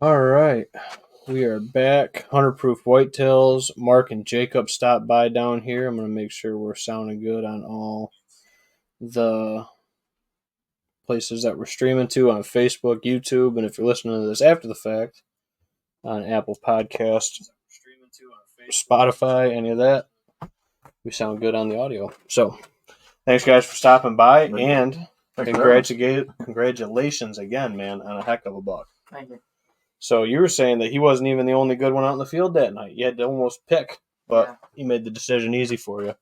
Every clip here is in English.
All right, we are back. Hunter Proof Whitetails. Mark and Jacob stopped by down here. I'm going to make sure we're sounding good on all the places that we're streaming to on Facebook, YouTube, and if you're listening to this after the fact, on Apple Podcasts, Spotify, any of that, we sound good on the audio. So, thanks guys for stopping by, and congratulations again, man, on a heck of a buck. Thank you. So you were saying that he wasn't even the only good one out in the field that night. You had to almost pick, but he made the decision easy for you.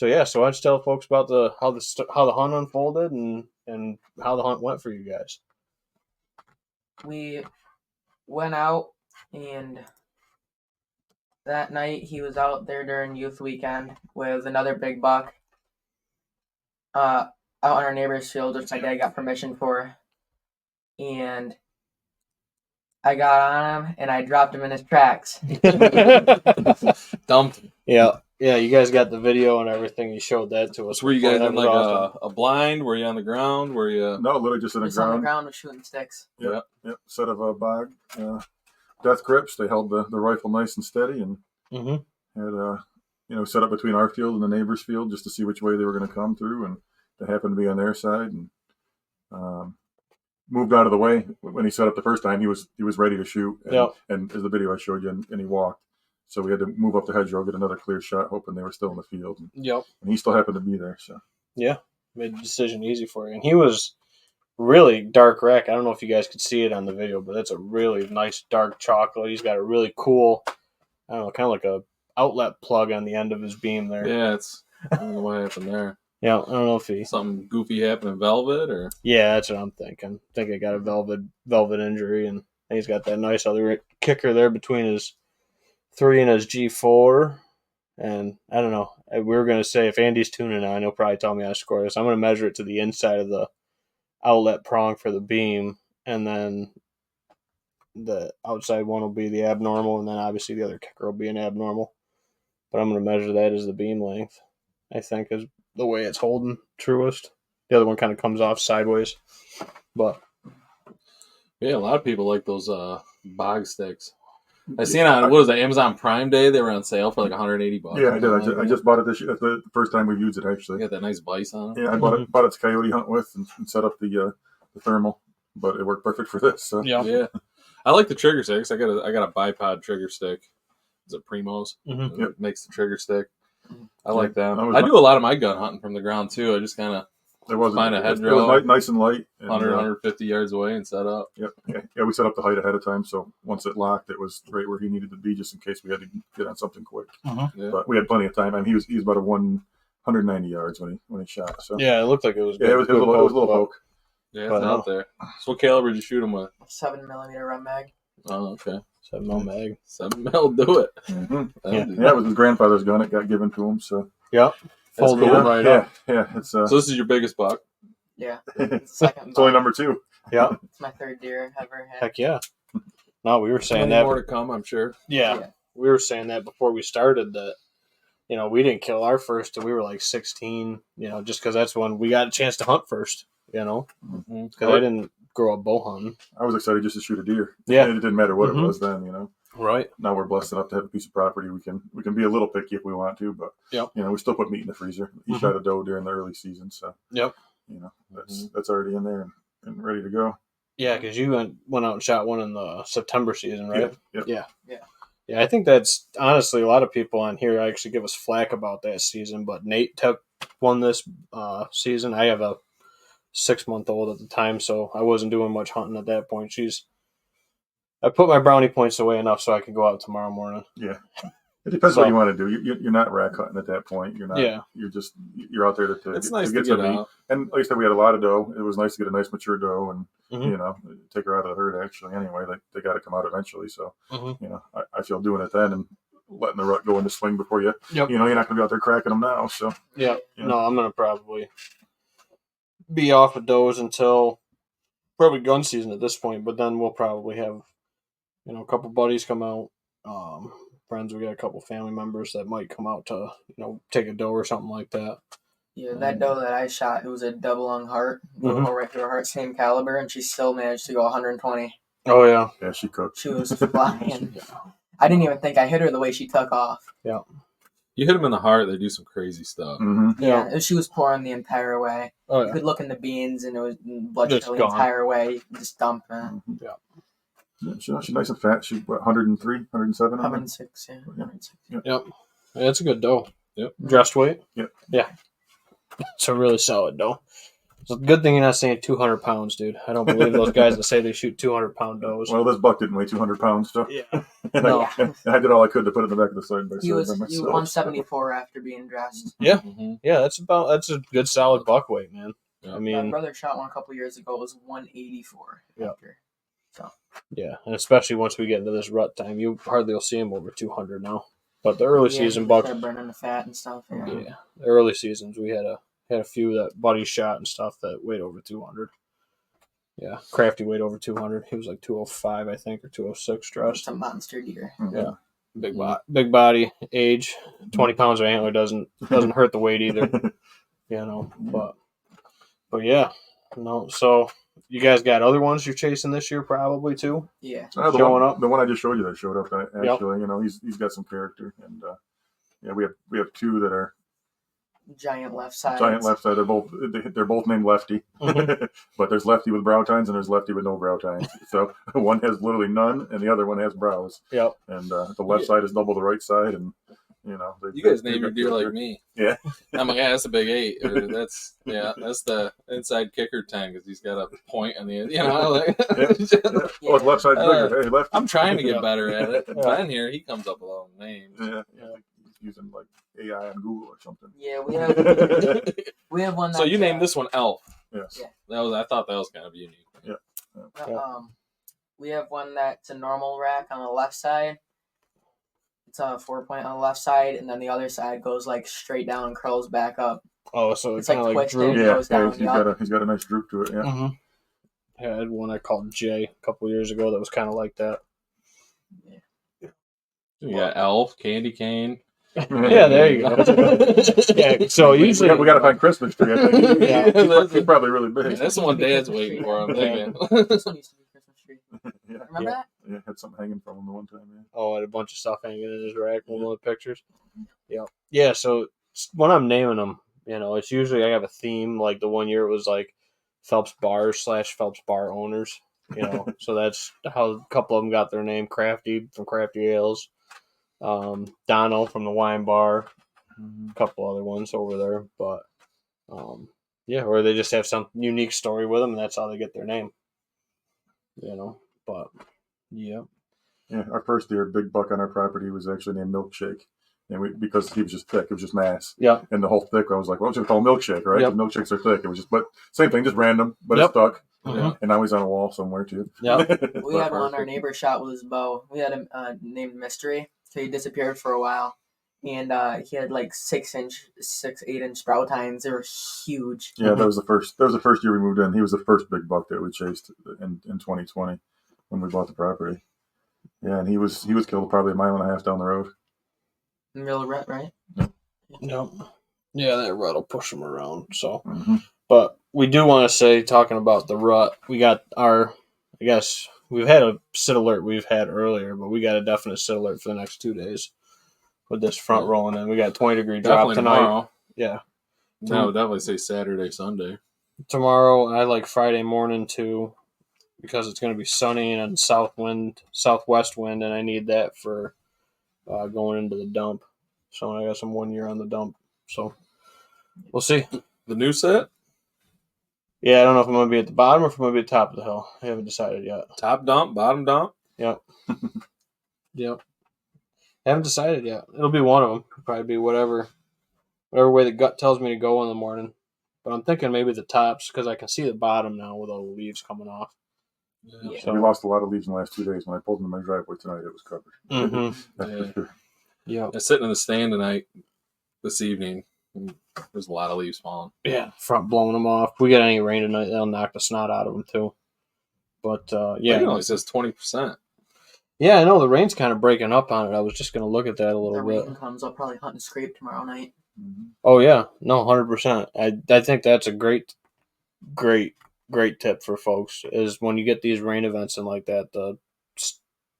Yeah. So why don't you tell folks about how the hunt unfolded and how the hunt went for you guys? We went out, and that night he was out there during youth weekend with another big buck out on our neighbor's field, which my dad got permission for. And I got on him, and I dropped him in his tracks. Dumped him. Yeah, you guys got the video and everything. You showed that to us. Were you guys in like a blind? Were you on the ground? Were you? No, literally just on the ground. On the ground with shooting sticks. Yep. Set of a bog, death grips. They held the rifle nice and steady, and had set up between our field and the neighbor's field just to see which way they were going to come through, and they happened to be on their side, and moved out of the way when he set up the first time. He was ready to shoot, and as the video I showed you, and he walked. So we had to move up the hedgerow, get another clear shot, hoping they were still in the field. And he still happened to be there. So made the decision easy for you. And he was really dark rack. I don't know if you guys could see it on the video, but it's a really nice dark chocolate. He's got a really cool, I don't know, kind of like a outlet plug on the end of his beam there. Yeah, I don't know what happened there. Yeah, I don't know if something goofy happened in velvet, or that's what I'm thinking. I think he got a velvet injury, and he's got that nice other kicker there between his 3 and his G4. And I don't know. We were going to say, if Andy's tuning on, he'll probably tell me how to score this. I'm going to measure it to the inside of the outlet prong for the beam, and then the outside one will be the abnormal, and then obviously the other kicker will be an abnormal. But I'm going to measure that as the beam length, I think, is the way it's holding truest. The other one kind of comes off sideways. But yeah, a lot of people like those bog sticks. I seen on what was that, Amazon Prime Day? They were on sale for like $180. Yeah, I did. I just bought it this year. That's the first time we've used it, actually. Got that nice vise on it. Yeah, I bought its coyote hunt with and set up the thermal, but it worked perfect for this. So. Yeah. I like the trigger sticks. I got a bipod trigger stick. Is it Primo's? Mm-hmm. It makes the trigger stick. I like them. I do a lot of my gun hunting from the ground too. I just kind of find a hedgerow. It was nice and light. And, 150 yards away and set up. Yep. Yeah, we set up the height ahead of time, so once it locked, it was right where he needed to be, just in case we had to get on something quick. Mm-hmm. But we had plenty of time. I mean, he was about 190 yards when he shot. So yeah, it looked like it was. Yeah, it was a little poke. Yeah, it's out there. So what caliber did you shoot him with? 7mm rum mag. Oh, okay. 7mm mag. 7mm, do it. Mm-hmm. Yeah, it was his grandfather's gun. It got given to him. So yep. That's cool. Right up. Yeah. It's so this is your biggest buck. Yeah. Second. It's only number 2. Yeah. It's my third deer I've ever had. Heck yeah. No, we were saying that. More to come, I'm sure. Yeah. We were saying that before we started that, we didn't kill our first till we were like 16, just because that's when we got a chance to hunt first, because I didn't grow up bow hunting. I was excited just to shoot a deer. Yeah. And it didn't matter what it was then, Right. Now we're blessed enough to have a piece of property. We can be a little picky if we want to, but we still put meat in the freezer. He shot a doe during the early season, so that's already in there and ready to go. Yeah, because you went out and shot one in the September season, right? Yeah. I think that's honestly a lot of people on here actually give us flack about that season, but Nate took one this season. I have a 6-month-old at the time, so I wasn't doing much hunting at that point. I put my brownie points away enough so I could go out tomorrow morning. Yeah. It depends So- what you want to do. You're not rack hunting at that point. You're not. Yeah. You're out there to It's nice to get get some meat. out. And like I said, we had a lot of doe. It was nice to get a nice mature doe and Mhm. take her out of the herd. Actually, anyway, they got to come out eventually. So Mhm. I feel doing it then and letting the rut go into swing before you. Yep. You're not going to be out there cracking them now. So Yeah. Yeah. No, I'm gonna probably be off of those until probably gun season at this point. But then we'll probably have, a couple buddies come out. Friends, we got a couple family members that might come out to, take a doe or something like that. Yeah, that doe that I shot, it was a double lung heart, Mhm. go right through her heart, same caliber, and she still managed to go 120. Oh yeah. yeah, she cooked. She was flying. I didn't even think I hit her the way she took off. You hit them in the heart, they do some crazy stuff. Mm-hmm. Yeah. She was pouring the entire way. Oh You yeah. could look in the beans, and it was blood Just the gone. entire way. You just dump it. Yeah, she's nice and fat. She's 103, 107. 106, yeah. 106. Yep. Yeah, it's a good doe. Yep. Dressed weight. Yep. Yeah. It's a really solid doe. It's a good thing you're not saying 200 pounds, dude. I don't believe those guys that say they shoot 200-pound does. Well, this buck didn't weigh 200 pounds, so Yeah. and, No. and I did all I could to put it in the back of the side by He side was by he was myself. 174 after being dressed. Mm-hmm. Yeah, that's a good solid buck weight, man. Yeah. I My mean, brother shot one a couple years ago. It was 184 Yeah. after. yeah, and especially once we get into this rut time, you hardly will see them over 200 now. But the early season bucks, Start burning the fat and stuff. Yeah. yeah, the early seasons we had a few that buddy shot and stuff that weighed over 200. Yeah, Crafty weighed over 200. He was like 205, I think, or 206 dressed. It's a monster deer. Mhm. Yeah. Big body, age, 20 pounds of antler doesn't hurt the weight either, but yeah, no. So you guys got other ones you're chasing this year probably too. Yeah. The Showing one, up? the one I just showed you that showed up. Actually, he's got some character, and we have two that are Giant left side. giant left side. They're both named Lefty, but there's Lefty with brow tines and there's Lefty with no brow tines. So one has literally none, and the other one has brows. Yep. And the left side is double the right side, and You guys name your deer like me. Yeah. I'm like, yeah, that's a big 8. Or that's the inside kicker 10 because he's got a point on the end. Like, Oh, his left side's bigger. Hey, left. I'm trying to get Yeah. better at it. Yeah. Ben here, he comes up with all the names. Yeah. He's using like AI on Google or something. Yeah, we have one. So you that's, named this one Elf. Yes. Yeah. I thought that was kind of unique. We have one that's a normal rack on the left side. It's a 4-point on the left side, and then the other side goes like straight down and curls back up. Oh, so It's it's kind like of like twisted. droop. It goes down, He's got a nice droop to it. Yeah. Mm-hmm. I had one I called Jay a couple years ago that was kind of like that. You got Elf, Candy Cane. Yeah, there you go. Yeah, so usually we got to find Christmas tree. I think. Yeah. He's probably really big. That's the one Dad's waiting for. I'm thinking. This one used to be Christmas tree. Yeah. Remember that? Yeah, had something hanging from him the one time. Yeah. Oh, and a bunch of stuff hanging in his rack. One of the pictures. Yeah, yeah. So when I'm naming them, it's usually I have a theme. Like the one year it was like Phelps Bars / Phelps Bar owners. So that's how a couple of them got their name. Crafty from Crafty Ales, Dono from the Wine Bar, a couple other ones over there. But yeah, or they just have some unique story with them, and that's how they get their name. But yeah. Yeah, our first deer, big buck on our property, was actually named Milkshake. And because he was just thick, it was just mass. Yeah. And the whole thick, I was like, well, should we call him Milkshake, right? Yep. The milkshakes are thick. It was just, but same thing, just random, but Yep. it stuck. Mhm. And now he's on a wall somewhere too. Yeah. We had one our neighbor shot with his bow. We had him named Mystery, so he disappeared for a while. And he had like 8-inch brow tines. They were huge. Yeah, that was the first year we moved in. He was the first big buck that we chased in 2020 when we bought the property. Yeah, and he was killed probably 1.5 miles down the road. Real rut, right? Yep. Yeah, that rut will push them around. So, Mm-hmm. but we do want to say, talking about the rut, we got I guess we've had a sit alert we've had earlier, but we got a definite sit alert for the next 2 days with this front rolling in. We got 20-degree drop Definitely tonight. tomorrow. Yeah. I would definitely say Saturday, Sunday. Tomorrow, I like Friday morning too, because it's going to be sunny and southwest wind, and I need that for going into the dump. So I got some 1 year on the dump. So we'll see. The new set? Yeah, I don't know if I'm going to be at the bottom or if I'm going to be at the top of the hill. I haven't decided yet. Top dump, bottom dump? Yep. Yep. I haven't decided yet. It'll be one of them. It'll probably be whatever way the gut tells me to go in the morning. But I'm thinking maybe the tops because I can see the bottom now with all the leaves coming off. Yeah. So- We lost a lot of leaves in the last 2 days. When I pulled into my driveway tonight, it was covered. Mm-hmm. That's for sure. Yeah. I'm sitting in the stand tonight, this evening. And there's a lot of leaves falling. Yeah. Front blowing them off. If we get any rain tonight, they'll knock the snot out of them too. But Yeah, yeah. it says 20%. Yeah, I know the rain's kind of breaking up on it. I was just going to look at that a The little bit. rain comes, I'll probably hunt and scrape tomorrow night. Oh yeah, no, 100%. I think that's a great tip for folks is when you get these rain events and like that, the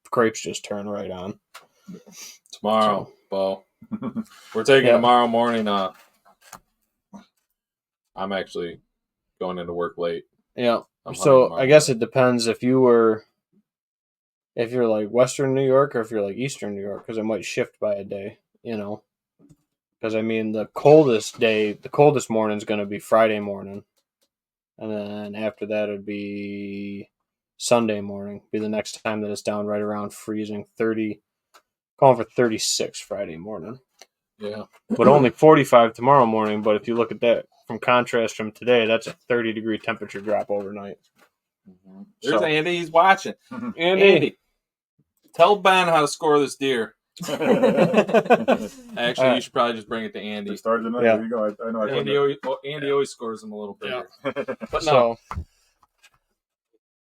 scrapes just turn right on. Tomorrow, Bo. We're taking Yeah. tomorrow morning. I'm actually going into work late. Yeah. I'm hunting So tomorrow I guess morning. it depends if you're like Western New York or if you're like Eastern New York because it might shift by a day. Because I mean the coldest morning is going to be Friday morning, and then after that it'd be Sunday morning. Be the next time that it's down right around freezing, 30, calling for 36 Friday morning, Yeah. but only 45 tomorrow morning. But if you look at that from contrast from today, that's a 30-degree temperature drop overnight. There's So- Andy. He's watching. Andy. Andy, tell Ben how to score this deer. Actually, you should probably just bring it to They Andy. started tonight. Yeah. There you go. I know. I Andy always scores them a little bigger. But So no,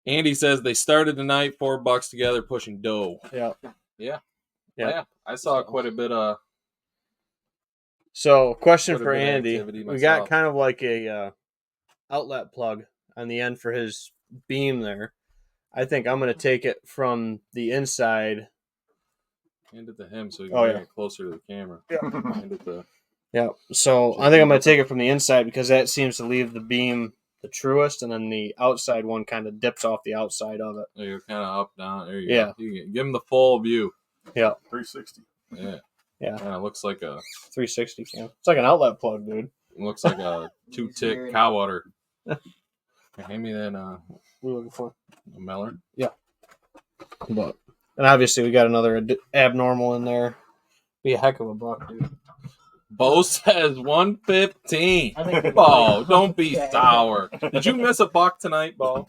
Andy says they started tonight, $4 together, pushing doe. yeah. Yeah, I saw quite a bit of. So, question Quite a for bit of Andy. activity We got myself. kind of like a outlet plug on the end for his beam there. I think I'm going to take it from the inside. Hand it to him so he can Oh, bring yeah. it closer to the camera. Hand it to. Yeah. So, I think I'm going to take it from the inside because that seems to leave the beam the truest, and then the outside one kind of dips off the outside of it. There you're kind of up, down. There you Yeah. go. You can give him the full view. Yeah. 360. Yeah. Yeah. Kind of looks like a 360 cam. It's like an outlet plug, dude. looks like a 2-tick cow water. Hand me that What are you looking for? Meller. But, and obviously, we got another abnormal in there. Be a heck of a buck, dude. Bo says 115. I think Bo, don't be Yeah. sour. Did you miss a buck tonight, Bo?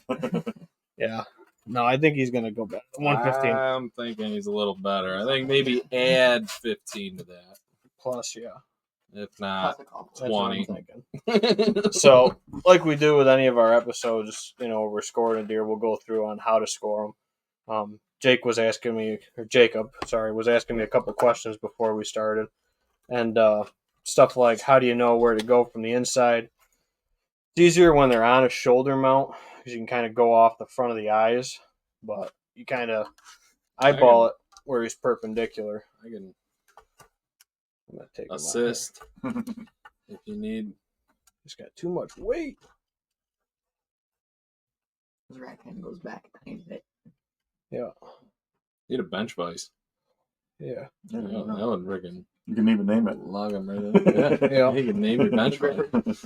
Yeah. No, I think he's going to go back. 115 I'm thinking he's a little better. I think maybe add 15 to that. plus, yeah. If not, That's a compliment. That's what I'm 20. thinking. So, like we do with any of our episodes, we're scoring a deer, we'll go through on how to score them. Jacob was asking me a couple questions before we started. And stuff like, how do you know where to go from the inside? It's easier when they're on a shoulder mount because you can kind of go off the front of the eyes, but you kind of eyeball it where he's perpendicular. I can I'm going to take him out assist if you need. here. He's got too much weight. His right hand goes back a tiny bit. Yeah. Need a bench vise. Yeah. Yeah, that would freaking You can even name it. log him right there. Yeah. You can name your bench vise.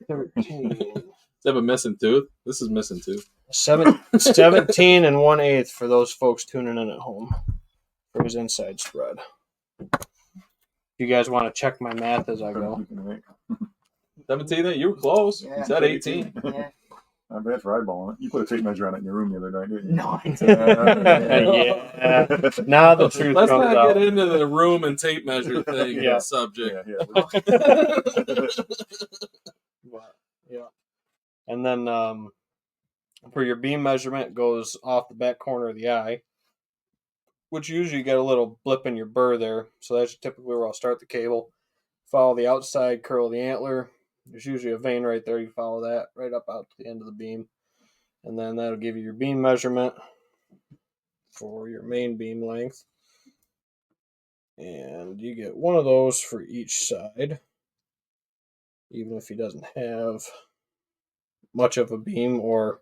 13. Does it have a missing tooth? This is missing tooth. 17 and 1/8 for those folks tuning in at home for his inside spread. If you guys want to check my math as I go. 17? You were close. Yeah. You said 18. Yeah. Not bad for eyeballing it. You put a tape measure on it in your room the other night, didn't you? No, I Yeah. Now the truth Let's comes not out. get into the room and tape measure thing Yeah. subject. Yeah. But, yeah. And then for your beam measurement, it goes off the back corner of the eye, which usually you get a little blip in your burr there. So that's typically where I'll start the cable. Follow the outside curl of the antler. There's usually a vein right there. You follow that right up out to the end of the beam. And then that'll give you your beam measurement for your main beam length. And you get one of those for each side. Even if he doesn't have much of a beam, or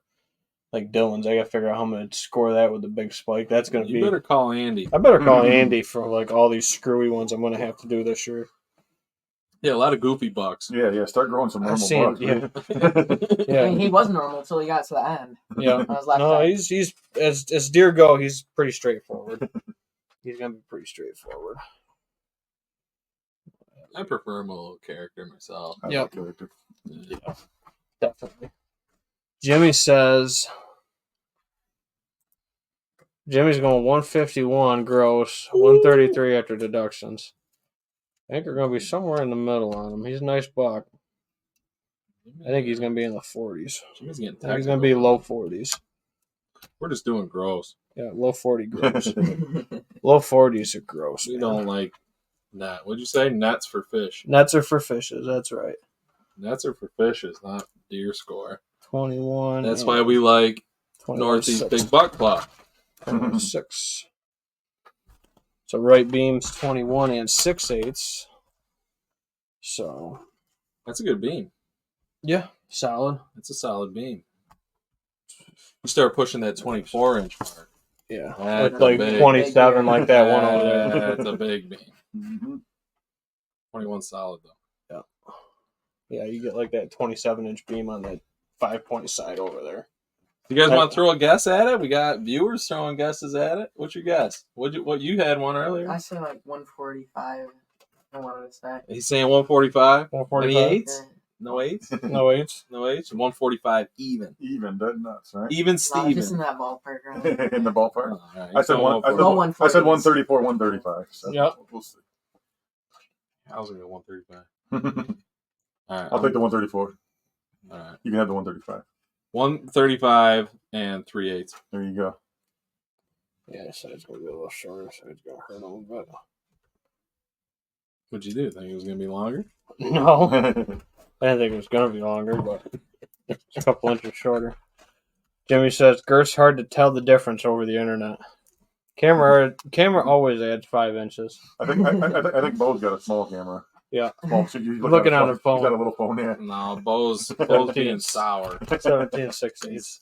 like Dylan's, I gotta figure out how I'm gonna score that with the big spike. That's gonna You be. better call Andy. I better call Andy for like all these screwy ones I'm gonna have to do this year. Yeah, a lot of goofy bucks. Yeah. Start growing some I've normal seen- bugs. yeah. I Yeah, mean, he was normal until he got to the end. yeah. On his left No, side. he's as deer go, he's pretty straightforward. He's gonna be pretty straightforward. I prefer him a little character myself. I Yep. like character. Yeah, definitely. Jimmy says Jimmy's going 151 gross, 133 after deductions. I think we're going to be somewhere in the middle on him. He's a nice buck. I think he's going to be in the 40s. Jimmy's getting I think he's going to be technical. low 40s. We're just doing gross. Yeah, low 40 gross. Low 40s are gross. We man. don't like net. What'd you say? Nets for fish. Nets are for fishes. That's right. Nets are for fishes, not deer score. 21. That's why we like 21, Northeast 6. Big Buck Club. 6. So right beam's 21 and 6/8. So That's a good beam. yeah, solid. That's a solid beam. You start pushing that 24-inch mark. Yeah, That's with like big. 27 like that one over there. That's a big beam. Mm-hmm. 21 solid though. Yeah, you get like that 27-inch beam on that 5-point side over there. You guys want to throw a guess at it? We got viewers throwing guesses at it. What's your guess? What you had one earlier? I said like 145. I wanted to say. He's saying 145. 145. Any eights? No eights? No eights. No eights? 145 even. Even, dead nuts, right? Even No, just Steven. in that ballpark. Right? In the ballpark. All right, I said he's one. going Go 145. I said 140s. 134, 135. So Yep. We'll see. I was going to go 135. All right. I'll take the 134. All right. You can have the 135. 135 and 3/8. There you go. Yeah, I said it's gonna be a little shorter, so it's gonna hurt a little bit. What'd you do? Think it was going to be longer? No, I didn't think it was gonna be longer, but it's a couple inches shorter. Jimmy says girth's hard to tell the difference over the internet. Camera always adds 5 inches. I think Bo's got a small camera. Yeah. Well, so you look Looking at on a his phone. He's got a little phone, yeah. No, Bo's being sour. 17 6/8.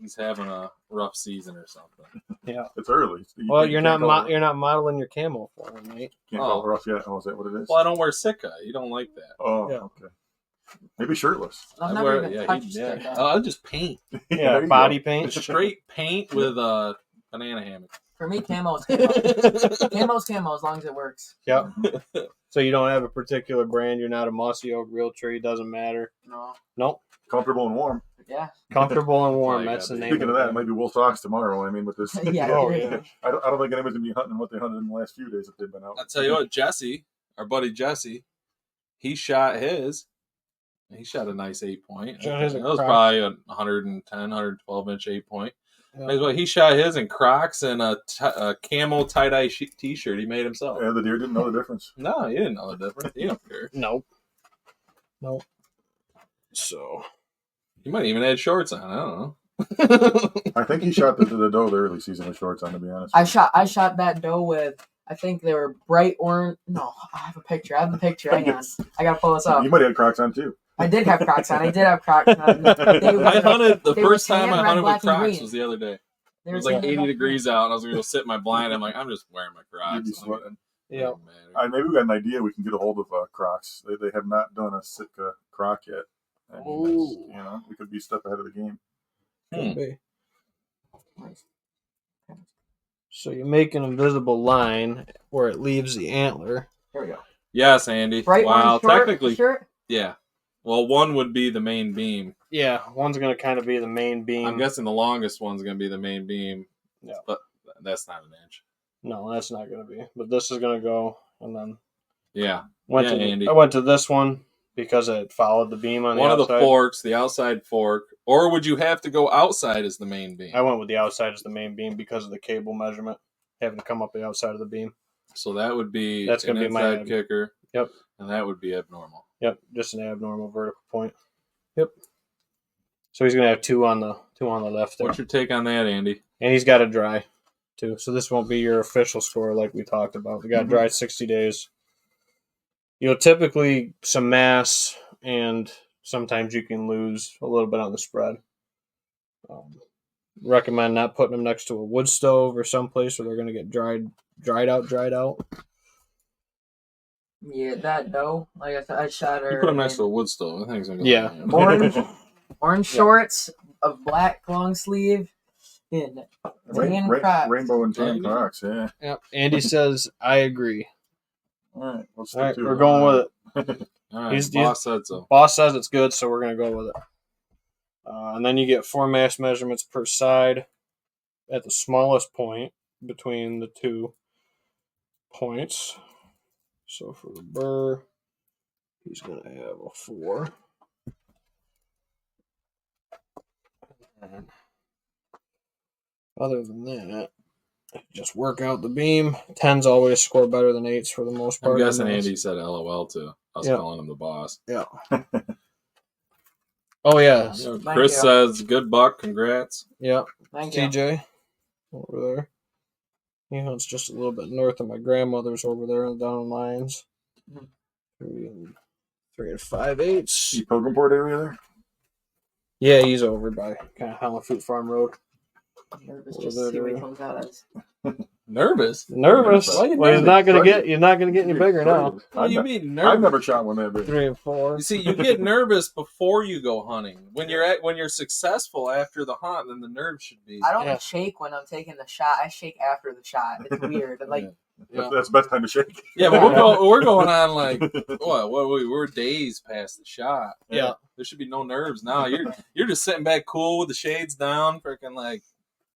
He's having a rough season or something. Yeah. It's early. Well, You you're can't not call you're not modeling your camo for him, mate. Can't call it rough yet. Oh, is that what it is? Well, I don't wear Sitka. You don't like that. Oh, Yeah. okay. Maybe shirtless. I've I never wear, even yeah, touched yeah. it. I'll just paint. Yeah, There you body go. paint. Straight paint with a banana hammock. For me, camo's camo. Camo's camo as long as it works. Yep. So you don't have a particular brand. You're not a Mossy Oak Real Tree. Doesn't matter. No. Nope. Comfortable and warm. Yeah. Comfortable and warm. That's That's all the you name. Speaking of that, maybe Wolf Sox tomorrow. I mean, with this. Yeah. Oh yeah. I don't think anybody's going to be hunting what they hunted in the last few days if they've been out. I'll tell you what, Jesse, our buddy Jesse, he shot his. He shot a nice 8-point. Shot his That at was Crocs. probably a 110, 112-inch 8-point. Yeah. Well, he shot his in Crocs and a camo tie-dye T-shirt he made himself. Yeah, the deer didn't know the difference. No, he didn't know the difference. He don't care. Nope. Nope. So. He might even had shorts on. I don't know. I think he shot the doe the early season with shorts on, to be honest. I shot that doe with, I think they were bright orange. No, I have a picture. Hang on. I gotta pull this up. You might have Crocs on too. I did have Crocs on. I did have Crocs on. I hunted, the they were first time tan, I red, hunted with black, and Crocs green. was the other day. They It were was like tan, red, 80 black, and degrees out, and I was going to go sit in my blind. I'm like, I'm just wearing my Crocs. You'd be sweating. Yeah. Maybe we got an idea. We can get a hold of Crocs. They have not done a Sitka Croc yet. I mean, Ooh. you know, we could be a step ahead of the game. Could be. So you make an invisible line where it leaves the antler. Here we go. Yes, Andy. Bright Wow, orange short, technically, shirt. yeah. Well, one would be the main beam. Yeah, one's gonna kind of be the main beam. I'm guessing the longest one's going to be the main beam. Yeah. But that's not an inch. No, that's not gonna be. But this is gonna go, and then Yeah. went Yeah, to Andy. I went to this one because it followed the beam on One the of outside. the forks, the outside fork. Or would you have to go outside as the main beam? I went with the outside as the main beam because of the cable measurement, having to come up the outside of the beam. So that would be That's an gonna be my- inside kicker. Yep. And that would be abnormal. Yep, just an abnormal vertical point. Yep. So he's gonna have two on the left there, What's your take on that, Andy? and he's got to dry too. So this won't be your official score like we talked about. We got to dry 60 days. You'll typically some mass, and sometimes you can lose a little bit on the spread. Recommend not putting them next to a wood stove or someplace where they're gonna get dried out. Yeah, that doe. Like I said, I shot her. You put them next in to a wood stove. I think it's going to go Yeah. down. orange shorts, a black long sleeve, Rainbow and tan Crocs. Yeah. Yep. Andy says I agree. All right. Let's All right, stick to we're it. going with it. All right, He's- boss said so. Boss says it's good, so we're gonna go with it. And then you get 4 mass measurements per side at the smallest point between the 2 points. So for the burr, he's gonna have a 4. And other than that, just work out the beam. 10s always score better than 8s for the most part. I'm guessing on this. Andy said LOL too. I was Yeah. calling him the boss. Yeah. Oh yeah. You know, Thank Chris you. says, "Good buck, congrats." Yeah. Thank you. TJ over there. He hunts just a little bit north of my grandmother's over there and down in Lyons. Mhm. 3 5/8. The Pilgrimport area there. Yeah, he's over by kind of Hallafute Farm Road. Nervous just to see what he comes out as. Nervous? Nervous. Why you Well, he's nervous? not gonna get. You're not gonna get any bigger now. What do you mean I've nervous? never shot one that big. 3 and 4. You see, you get nervous before you go hunting. When you're successful after the hunt, then the nerves should be. I don't Yeah. shake when I'm taking the shot. I shake after the shot. It's weird. Like Yeah. That's the best time to shake. Yeah, but we're going on like we're days past the shot. Yeah. There should be no nerves now. You're just sitting back cool with the shades down, freaking like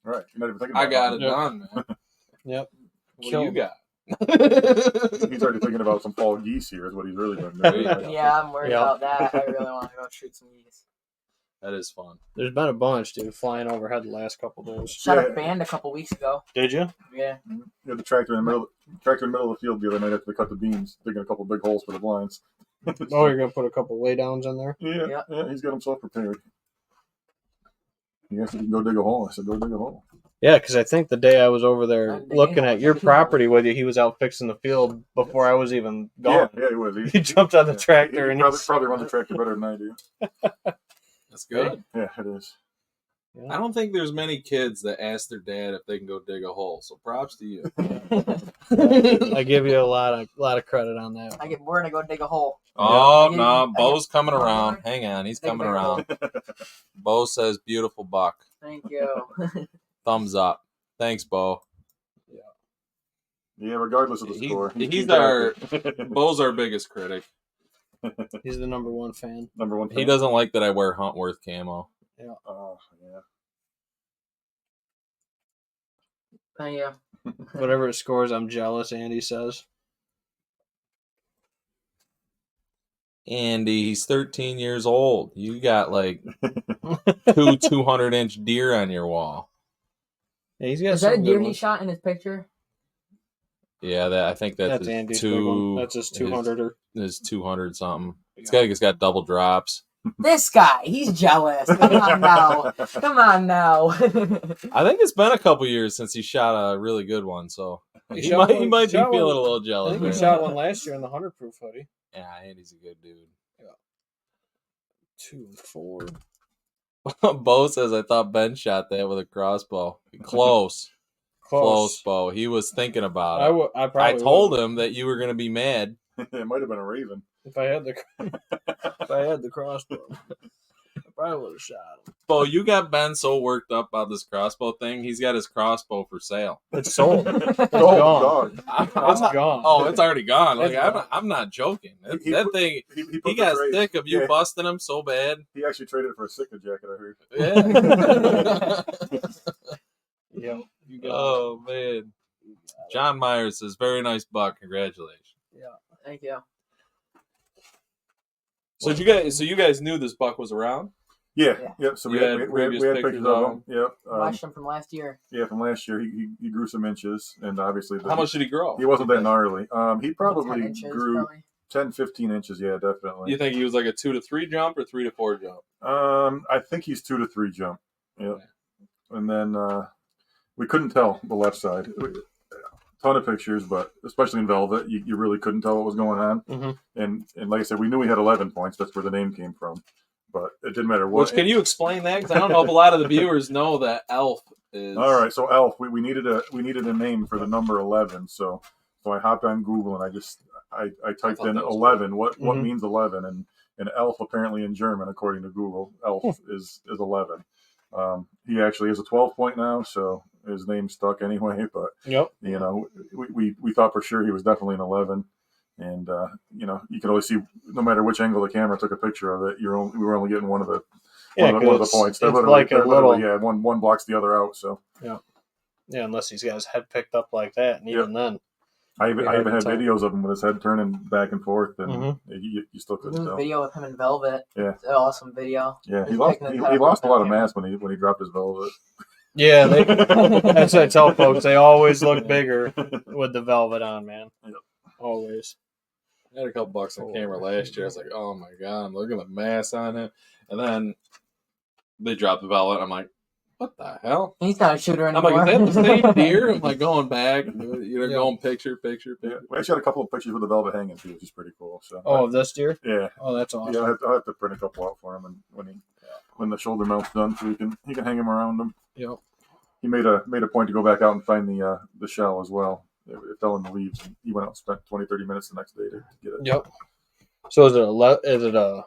Right. You're not even thinking about I got it Yep. done, man. Yep. What Kill do you him. got? He's already thinking about some fall geese here. Is what he's really been doing. Yeah. yeah, I'm worried Yeah. about that. I really want to go shoot some geese. That is fun. There's been a bunch, dude, flying overhead the last couple days. Shot Yeah. a band a couple weeks ago. Did you? Yeah. You had the tractor in the middle of the field the other night after they cut the beams, digging a couple big holes for the blinds. Oh, you're gonna put a couple laydowns in there. Yeah, he's got himself prepared. He asked if he can go dig a hole. I said, go dig a hole. Yeah, because I think the day I was over there I'm digging looking at holes. your property with you, he was out fixing the field before I was even gone. Yeah, he was. He jumped on the tractor he and probably runs the tractor better than I do. That's good. Yeah, it is. I don't think there's many kids that ask their dad if they can go dig a hole. So props to you. I give you a lot of credit on that. We're gonna go dig a hole. Oh Yeah. no, I Bo's coming get- around. Hang on, he's Take a coming big around. Bo says, "Beautiful buck." Thank you. Thumbs up. Thanks, Bo. Yeah, regardless of the He- score. he's Bo's our biggest critic. He's the number 1 fan. number one. He doesn't like that I wear Huntworth camo. Oh, yeah. Thank you. Whatever it scores, I'm jealous. Andy says. Andy, he's 13 years old. You got like two 200-inch deer on your wall. Yeah, he's got Is that a some deer good he ones. shot in his picture? Yeah, I think that's, That's his Andy's big one. two. That's his 200er. His 200 something. It's got double drops. This guy, he's jealous. Come on now. Come on now. I think it's been a couple years since he shot a really good one, so He he shot might one- be shot feeling one- a little I jealous. think he man. shot one last year in the 100-proof hoodie. Yeah, Andy's a good dude. 2 and 4. Bo says, "I thought Ben shot that with a crossbow." Close, close, Bo. He was thinking about it. I I probably told would. him that you were going to be mad. It might have been a raven. If I had the crossbow, I probably would have shot him. Bo, you got Ben so worked up about this crossbow thing. He's got his crossbow for sale. It's sold. It's Oh, gone. dog. It's gone. Oh, it's already gone. Like It's gone. I'm not joking. That, He that put- thing, He put he the got trade. sick of you Yeah. busting him so bad. He actually traded it for a Sitka jacket, I heard. Yeah. Yeah. You got it. Oh man. John Myers says, "Very nice buck. Congratulations." Thank you. So you guys knew this buck was around? Yeah, Yeah. yep. So You we had, had we had previous pictures pictures of of him. Yep. Watched him from last year. Yeah, from last year. He grew some inches, and obviously How much did he grow? he wasn't that gnarly. He 10 probably inches, grew probably. 10, 15 inches. Yeah, definitely. You think he was like a 2 to 3 jump or 3 to 4 jump? I think he's 2 to 3 jump. Yep. And then we couldn't tell the left side. Ton of pictures, but especially in velvet, you really couldn't tell what was going on. Mhm. And like I said, we knew he had 11 points. That's where the name came from. But it didn't matter what. Which can you explain that? Because I don't know if a lot of the viewers know that Elf is. All right, so Elf, we needed a name for the number 11. So I hopped on Google and I typed thought in that was 11. What Mhm. means 11? And Elf apparently in German, according to Google, Elf is 11. He actually is a 12 point now, so his name's stuck anyway. But Yep. you know, we thought for sure he was definitely an 11. And you know, you could always see no matter which angle the camera took a picture of it, we were only getting one of the points. It's like a little, yeah, one blocks the other out. So yeah, unless he's got his head picked up like that, and even then, I even had videos of him with his head turning back and forth, and you still couldn't There's a tell. video of him in velvet. Yeah, It's an awesome video. Yeah, he He's lost picking his head he up lost a with lot of that mass when he dropped his velvet. yeah, that's what I tell folks. They always look bigger with the velvet on, man. Yep. Always. I had a couple bucks on camera last year. I was like, oh my God, look at the mass on it. And then they dropped the velvet. I'm like, what the hell? He's not a shooter I'm anymore. like, is that the same deer? I'm like going back, going picture. Yeah, we actually had a couple of pictures with the velvet hanging too, which is pretty cool. So Oh, this deer? yeah. Oh, that's awesome. Yeah, I'll have to print a couple out for him, and when the shoulder mount's done, so he can hang him around him. Yep. He made a point to go back out and find the shell as well. It fell in the leaves, and he went out and spent 20-30 minutes the next day to get it. Yep. So is it a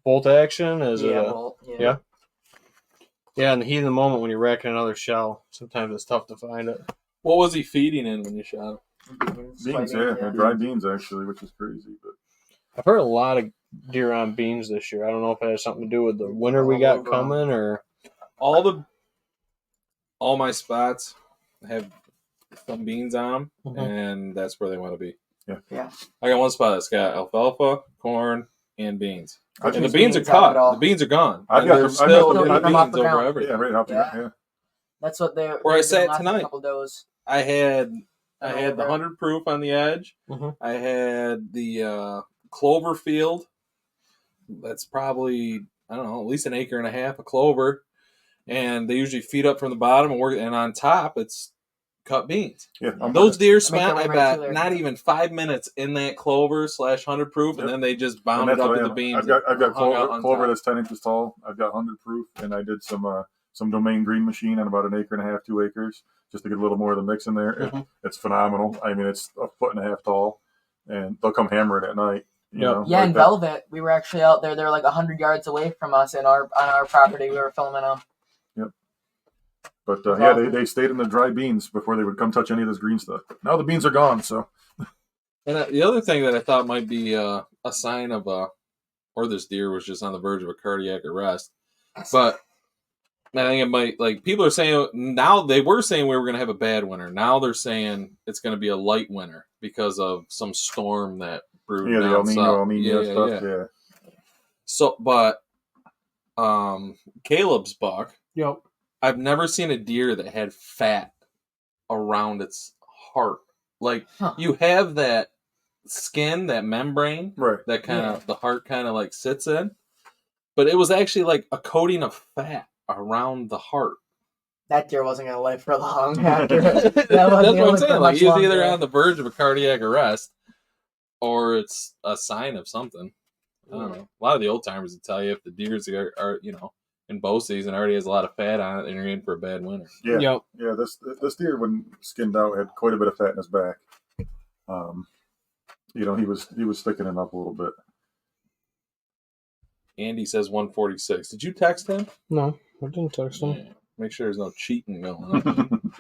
bolt action? Is it well, yeah? Yeah, in the heat of the moment when you're racking another shell, sometimes it's tough to find it. What was he feeding in when you shot him? Beans, yeah, dried beans actually, which is crazy. But I've heard a lot of deer on beans this year. I don't know if it has something to do with the winter we got coming or All my spots have some beans on them, and that's where they want to be. Yeah. I got one spot that's got alfalfa, corn, and beans. I And the think beans are beans out of it cut. all. The beans are gone. I've And got there's them- still I've got little them off beans the over ground. everything. yeah, right off the Yeah. yeah. That's what they're. Where I they're sat doing last tonight. Couple does. I had the 100 proof on the edge. Mhm. I had the clover field. That's probably, I don't know, at least an acre and a half of clover. And they usually feed up from the bottom and on top it's cut beans. Yeah, Those deer their spent, way I right bet, through there. not even 5 minutes in that clover / 100 proof, and Yep. then they just and bounded that's up what I with the have. beans. I've got hung out on clover top. that's 10 inches tall. I've got 100 proof, and I did some domain green machine on about an acre and a half, 2 acres, just to get a little more of the mix in there. It's phenomenal. I mean, it's a foot and a half tall, and they'll come hammer it at night. You know, Yeah, like in that. velvet, we were actually out there. They're like 100 yards away from us on our property. We were filming them. But That's yeah, awesome. they stayed in the dry beans before they would come touch any of this green stuff. Now the beans are gone, so And the other thing that I thought might be a sign of or this deer was just on the verge of a cardiac arrest, but I think it might, like, people are saying now, they were saying we were going to have a bad winter. Now they're saying it's going to be a light winter because of some storm that brewed yeah, the down south. El Nino stuff. Yeah. So, but Caleb's buck, Yep. I've never seen a deer that had fat around its heart. Like, you have that skin, that membrane, Right. that kind of the heart kind of like sits in, but it was actually like a coating of fat around the heart. That deer wasn't going to live for long after. That's wasn't what I'm gonna live saying. for Like, much he's either longer. on the verge of a cardiac arrest, or it's a sign of something. I don't know. A lot of the old timers would tell you if the deers are in bow season already has a lot of fat on it, then you're in for a bad winter. Yeah. Yep. Yeah, this deer when skinned out had quite a bit of fat in his back. He was thickening up a little bit. Andy says 146. Did you text him? No, I didn't text him. Yeah. Make sure there's no cheating going on.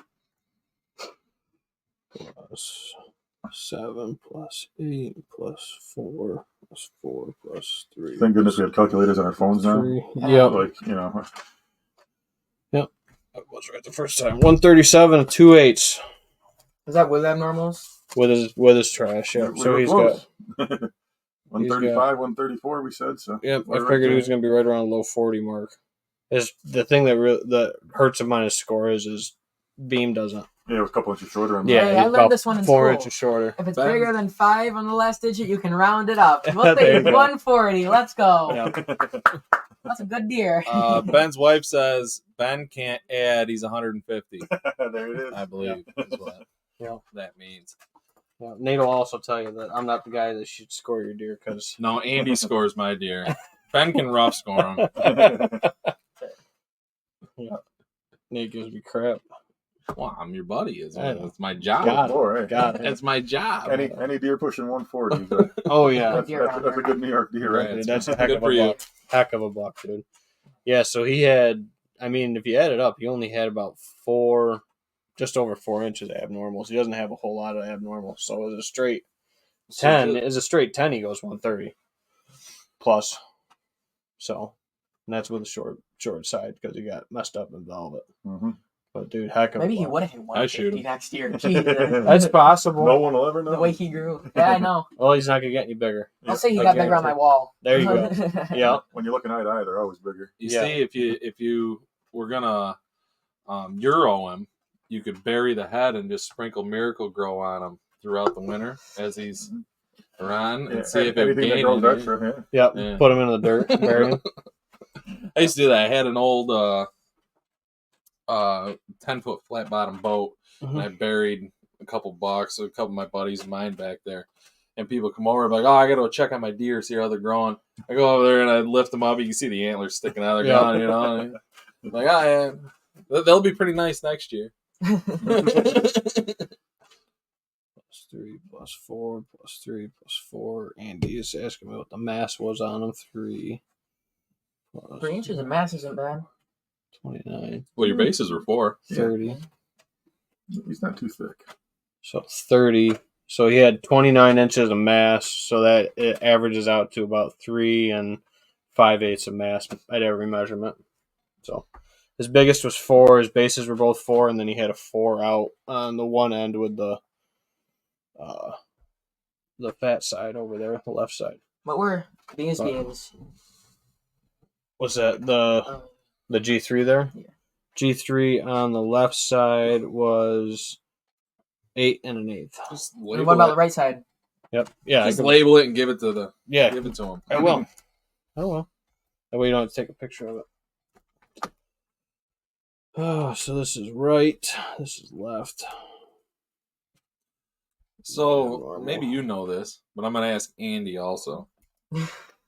Plus 7 plus 8 plus 4 plus 4 plus 3. Thank goodness we have calculators on our phones now. 3. Yeah. Yep. Like, That was right the first time. 137 and 2 8s Is that with abnormals? with his trash. Yep. we So were he's close. got. 135, 134, we said. So Yep. I we're right figured he there. was going to be right around the low 40 mark. Is the thing that hurts him on his score is his beam doesn't. Yeah, it was a couple inches shorter on Yeah, Hey, he's I learned about this one in 4 school. inches shorter. If it's Ben- bigger than 5 on the last digit, you can round it up. We'll There you take go. 140. Let's go. Yeah. That's a good deer. Ben's wife says Ben can't add. He's 150. there it is. I believe is what Yeah. that means. Yeah, Nate will also tell you that I'm not the guy that should score your deer because No, Andy scores my deer. Ben can rough score him. Nate gives me crap. Well, I'm your buddy. I know. It's my job. Got it. All right. Got it. It's my job. Any deer pushing 140, is a- Oh yeah, that's a good New York deer, right? Right. dude, that's a Good heck of for a you. buck. Heck of a buck, dude. Yeah, so he had I mean, if you add it up, he only had about just over 4 inches of abnormals. He doesn't have a whole lot of abnormals. So as a straight 10, he goes 130 plus. So, and that's with a short side because he got messed up in velvet. Mm-hmm. But dude, heck of Maybe a he buck. would have hit I shoot 150 him. next year. Jesus. That's possible. No one will ever know. The way he grew. Yeah, I know. Well, he's not gonna get any bigger. I'll say he I got bigger on my guarantee. wall. There you go. Yeah. When you're looking eye to eye, they're always bigger. You Yeah. see, if you were gonna Euro him, you could bury the head and just sprinkle Miracle Grow on him throughout the winter as he's around and see if it would anything that gain grows any. extra. Yeah. Yep. Yeah. Put him in the dirt. Bury him. I used to do that. I had an old 10-foot flat bottom boat, and I buried a couple bucks, a couple of my buddies of mine back there. And people come over and be like, oh, I got to go check on my deer, see how they're growing. I go over there and I lift them up. You can see the antlers sticking out of their gun, you know. And I'm like, oh, yeah, they'll be pretty nice next year. +3 +4 +3 +4. Andy is asking me what the mass was on him. 3 + 3 inches of mass isn't bad. 29, Well, your bases were 4. 30. He's not too thick. So 30. So he had 29 inches of mass. So that it averages out to about 3 5/8 of mass at every measurement. So his biggest was 4. His bases were both 4, and then he had a 4 out on the one end with the fat side over there, the left side. What were these beans? What's that? The G3 there? Yeah. G3 on the left side was 8 1/8. Just And label what about it. the right side? Yep. Yeah. Just label it and give it to the Yeah. give it to him. I will. Oh well. That way you don't have to take a picture of it. Oh, so this is right. This is left. So maybe you know this, but I'm going to ask Andy also.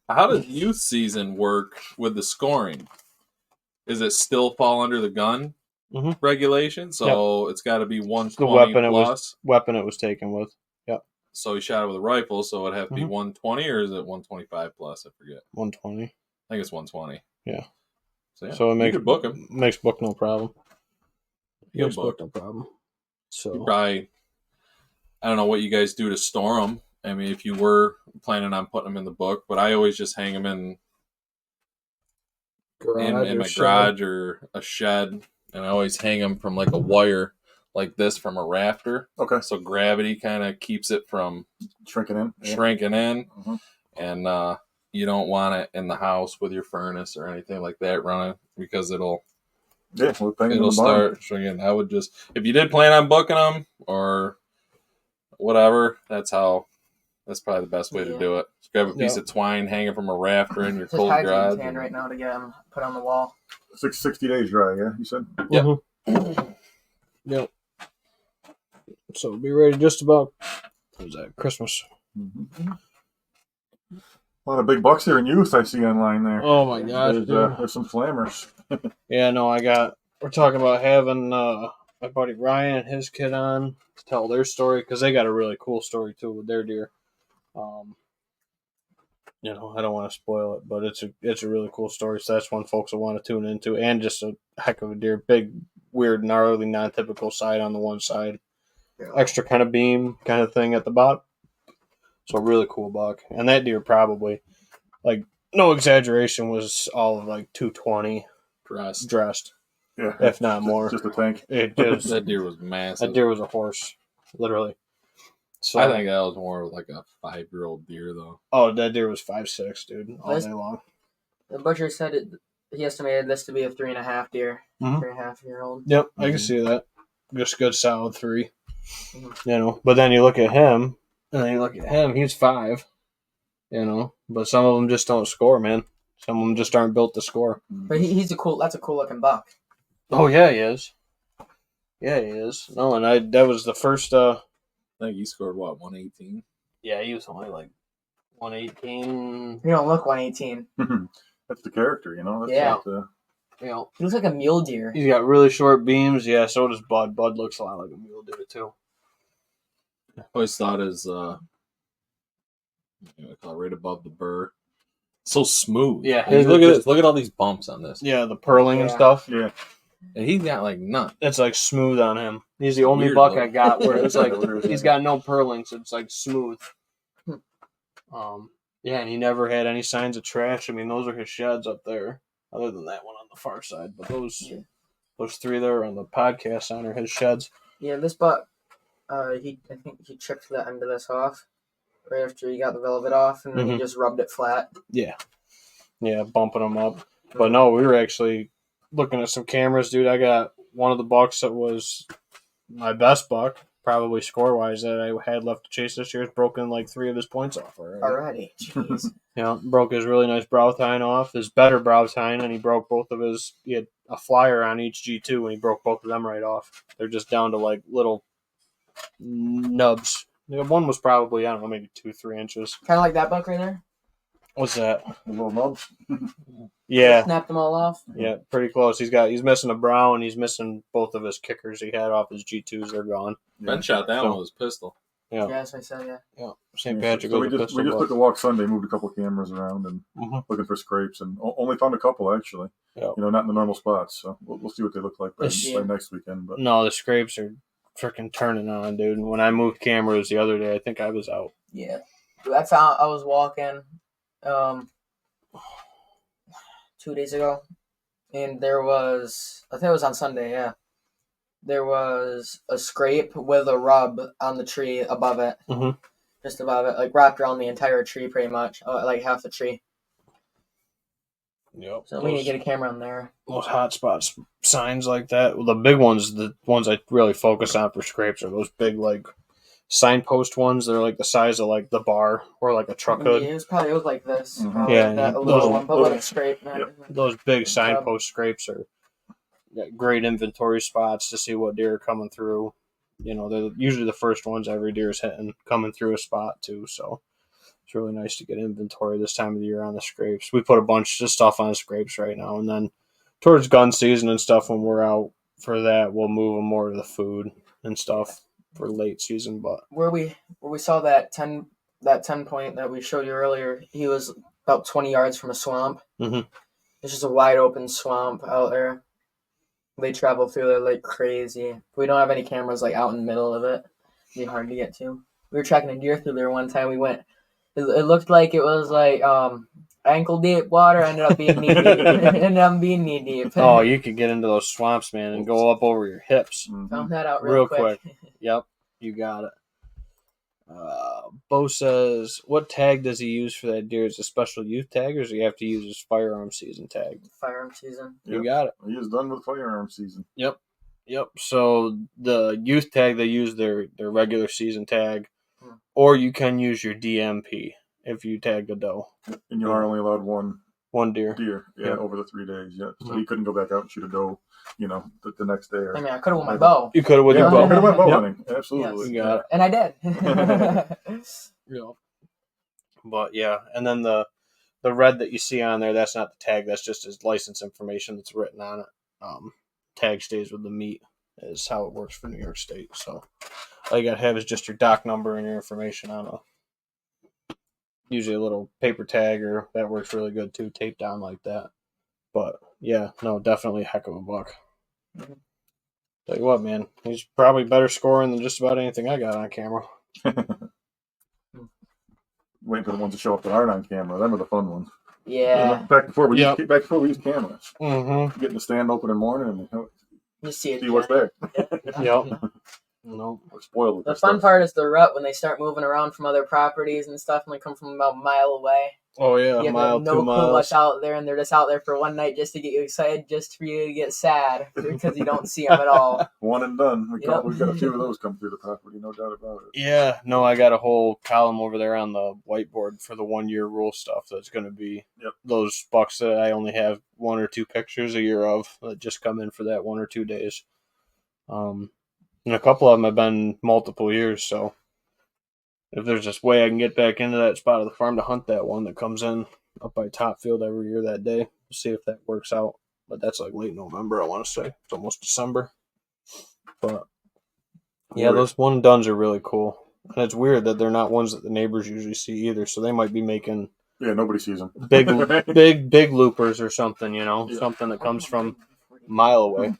How does youth season work with the scoring? Is it still fall under the gun regulation? So it's got to be 120 weapon plus. Weapon it was taken with. Yep. So he shot it with a rifle, so it'd have to be Mhm. 120, or is it 125 plus? I forget. 120. I think it's 120. Yeah. So, yeah, So it you makes could book him. Makes book no problem. You Makes can book book. no problem. So You probably, I don't know what you guys do to store them. I mean, if you were planning on putting them in the book, but I always just hang them in my shed. garage or a shed, and I always hang them from like a wire like this from a rafter. Okay. So gravity kind of keeps it from Shrinking in. Yeah. shrinking in, Mhm. and you don't want it in the house with your furnace or anything like that running because it'll Yeah, we're paying in the barn. start shrinking. I would just, if you did plan on booking them or whatever, that's probably the best way to do it. Just grab a piece of twine hanging from a rafter in your Just cold hide garage. in hand right now to get them put on the wall. 60 days dry, yeah, you said? Yep. Yep. So be ready just about, what was that, Christmas. Mm-hmm. A lot of big bucks here in youth I see online there. Oh my gosh, There's some flammers. Yeah, no, we're talking about having my buddy Ryan and his kid on to tell their story because they got a really cool story too with their deer. I don't want to spoil it, but it's a really cool story. So that's one folks will want to tune into, and just a heck of a deer, big, weird, gnarly, non-typical side on the one side, extra kind of beam kind of thing at the bottom. So really cool buck, and that deer probably, like, no exaggeration, was all of like 220 dressed, Yeah. if not more. Just a tank. It just That deer was massive. that deer was a horse, literally. So I think that was more like a 5-year-old deer, though. Oh, that deer was 5'6", dude, all day long. The butcher said he estimated this to be a 3.5 deer, Mhm. 3.5-year-old. Yep, I can see that. Just good solid 3. But then you look at him, and then you look at him, he's 5. But some of them just don't score, man. Some of them just aren't built to score. But that's a cool looking buck. Oh yeah, he is. Yeah, he is. No, and that was the first. I think he scored, what, 118? Yeah, he was only like 118. You don't look 118. That's the character, That's Yeah. He looks like a mule deer. He's got really short beams. Yeah, so does Bud. Bud looks a lot like a mule deer too. I always thought his, I call it right above the burr, So smooth. Yeah, Like, look at this. Look at all these bumps on this. Yeah, the purling and Yeah. stuff. Yeah. And he's got like none. It's like smooth on him. He's the only Weird buck look. I got where it's like Weird. he's got no purling, so it's like smooth. Hmm. Yeah, and he never had any signs of trash. I mean, those are his sheds up there, other than that one on the far side. But those 3 there on the podcast sign are his sheds. Yeah, this buck, I think he chipped the end of this off right after he got the velvet off, and then he just rubbed it flat. Yeah, bumping them up. But no, we were actually looking at some cameras, dude. I got one of the bucks that was my best buck, probably score wise, that I had left to chase this year. Has broken like 3 of his points off Already, jeez. Yeah, broke his really nice brow tine off, his better brow tine, and he broke both of his. He had a flyer on each G2, and he broke both of them right off. They're just down to like little nubs. One was probably, I don't know, maybe 2-3 inches. Kind of like that buck right there. What's that? The little nubs. Yeah, Snapped them all off. yeah, pretty close. He's missing a brow, and he's missing both of his kickers he had off his G2s. They're gone. Ben shot that one with his pistol. Yeah, Yes, I said yeah. St. Yeah, Patrick so was we a just pistol took buck. a walk Sunday, moved a couple cameras around and looking for scrapes, and only found a couple actually. Yep. You know, not in the normal spots. So we'll see what they look like by Yeah. next weekend. But No, the scrapes are freaking turning on, dude. When I moved cameras the other day, I think I was out. Yeah. I was walking 2 days ago, and there was, I think it was on Sunday, yeah. There was a scrape with a rub on the tree above it. Mhm. Just above it, like wrapped around the entire tree pretty much, like half the tree. Yep. So we need to get a camera on there. Those hot spots signs like that. Well, the big ones, the ones I really focus on for scrapes, are those big like signpost ones. They're like the size of like the bar or like a truck hood. Yeah, it was like this. Mhm. Probably Yeah, like that, a those- little one, but with a scrape. Yep. Those big signpost scrapes are great inventory spots to see what deer are coming through. You know, they're usually the first ones every deer's hitting coming through a spot too. So it's really nice to get inventory this time of the year on the scrapes. We put a bunch of stuff on scrapes right now, and then towards gun season and stuff, when we're out for that, we'll move them more to the food and stuff for late season. But Where we saw that 10 point that we showed you earlier, he was about 20 yards from a swamp. Mhm. It's just a wide open swamp out there. They travel through there like crazy. We don't have any cameras like out in the middle of it. It'd be hard to get to. We were tracking a deer through there one time. We went. It looked like it was like ankle deep water. Ended up being knee deep. oh, you could get into those swamps, man, and go up over your hips. Found that out Real real quick. Yep, you got it. Bo says, what tag does he use for that deer? Is it a special youth tag, or does he have to use his firearm season tag? Firearm season. You got it. he is done with firearm season. Yep. So the youth tag, they use their regular season tag, or you can use your DMP if you tag a doe. And you are only allowed one deer. yeah, over the 3 days. Yeah, so he couldn't go back out and shoot a doe, you know, the next day. Or, I mean, I could have went my bow, You could have with yeah, your could have bow. went bow Yep. hunting. Absolutely. You got it. and I did. Yeah. But yeah, and then the red that you see on there, that's not the tag. That's just his license information that's written on it. Tag stays with the meat is how it works for New York State. So all you gotta have is just your dock number and your information on usually a little paper tag, or that works really good too, taped down like that. But yeah, no, definitely a heck of a buck. Mhm. Tell you what, man, he's probably better scoring than just about anything I got on camera. Waiting for the ones to show up that aren't on camera. Them are the fun ones. Yeah. Back before we Yep. used cameras. Mm-hmm. Getting the stand open in the morning and You see it. see what's there. Yep. No. We're spoiled with The this fun stuff. part is the rut when they start moving around from other properties and stuff, and they come from about a mile away. Oh yeah, You have mile, no 2 clue miles. what's out there, and they're just out there for one night just to get you excited, just for you to get sad because you don't see them at all. One and done. We've Yep. got a few of those come through the property, no doubt about it. Yeah, no, I got a whole column over there on the whiteboard for the 1 year rule stuff. That's going to be Yep. those bucks that I only have 1 or 2 pictures a year of that just come in for that 1 or 2 days. And a couple of them have been multiple years. So if there's this way I can get back into that spot of the farm to hunt that one that comes in up by Topfield every year that day, we'll see if that works out. But that's like late November, I want to say. It's almost December. But yeah, those one and dones are really cool. And it's weird that they're not ones that the neighbors usually see either. So they might be making Yeah, nobody sees them. big loopers or something, Yeah. something that comes from a mile away.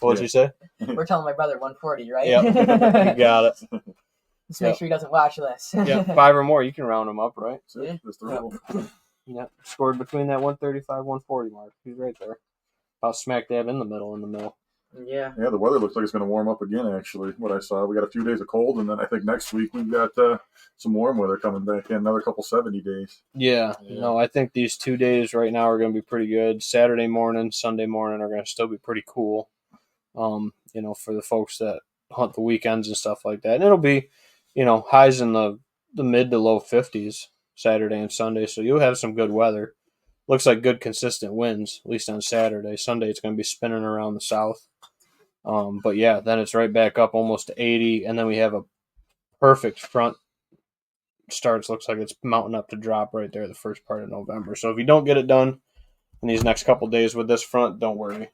What did you say? We're telling my brother 140, right? Yep, you got it. Just make sure he doesn't watch this. Yeah, 5 or more, you can round him up, right? Yeah. That's the rule. Yeah, scored between that 135, 140 mark. He's right there, about smack dab in the middle. Yeah. Yeah, the weather looks like it's going to warm up again. Actually, what I saw, we got a few days of cold, and then I think next week we've got some warm weather coming back in. Another couple 70 days. Yeah, Yeah. no, I think these 2 days right now are going to be pretty good. Saturday morning, Sunday morning are going to still be pretty cool. For the folks that hunt the weekends and stuff like that, and it'll be, highs in the mid to low 50s Saturday and Sunday, so you'll have some good weather. Looks like good consistent winds, at least on Saturday. Sunday it's going to be spinning around the south. But yeah, then it's right back up almost to 80, and then we have a perfect front starts. Looks like it's mounting up to drop right there the first part of November. So if you don't get it done in these next couple days with this front, don't worry.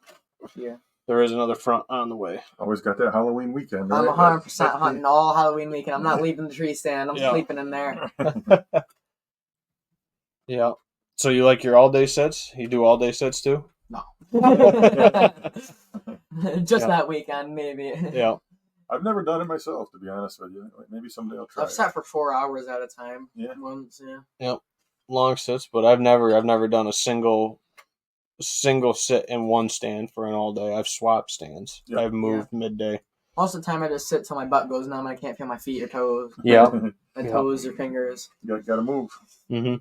Yeah. There is another front on the way. Always got that Halloween weekend. I'm Right? 100% hunting all Halloween weekend. I'm not leaving the tree stand. I'm Yeah. sleeping in there. Yeah. So you like your all-day sets? You do all-day sets too? Just Yeah. that weekend, maybe. Yeah. I've never done it myself, to be honest with you. Maybe someday I'll try. I've sat for 4 hours at a time. Yeah. Once, yeah. Long sits, but I've never done a single sit in one stand for an all day. I've swapped stands. Yeah. I've moved midday. Most of the time, I just sit till my butt goes numb and I can't feel my feet or toes. Yeah. My Yeah. toes or fingers. You got to move. Mm-hmm.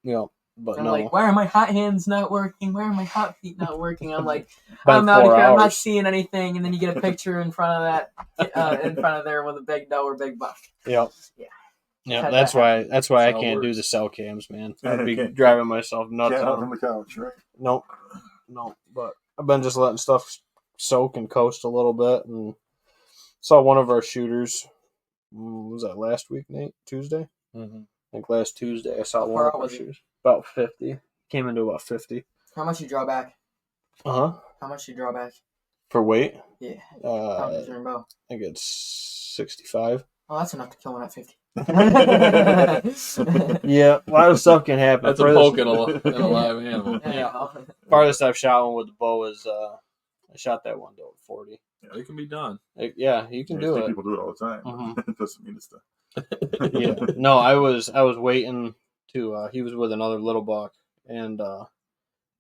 Yeah. But I'm no. like, why are my hot hands not working? Why are my hot feet not working? I'm like, Been I'm out of 4 here. I'm not hours. seeing anything. And then you get a picture in front of that, in front of there with a big doe or big buck. Yeah. Yeah. Yeah, Had that's that why I That's how it can't do works. the cell cams, man. I'd be Can't- driving myself nuts. Can't on out them. from the couch, right? Nope. But I've been just letting stuff soak and coast a little bit, and saw one of our shooters. Was that last week, Nate? Tuesday? Mm-hmm. I think last Tuesday I saw How one far of out our was he? shooters. About 50. Came into about 50. How much you draw back? Uh-huh. How much you draw back? For weight? Yeah. I Pounds your bow. think it's 65. Oh, that's enough to kill one at 50. Yeah, a lot of stuff can happen. That's a poke in a live animal. Yeah. Farthest I've shot one with the bow is I shot that one doe at 40. It can be done. Yeah, you can I do think it. people do it all the time. Mhm. It doesn't mean it's the. Yeah. No, I was waiting to. He was with another little buck, and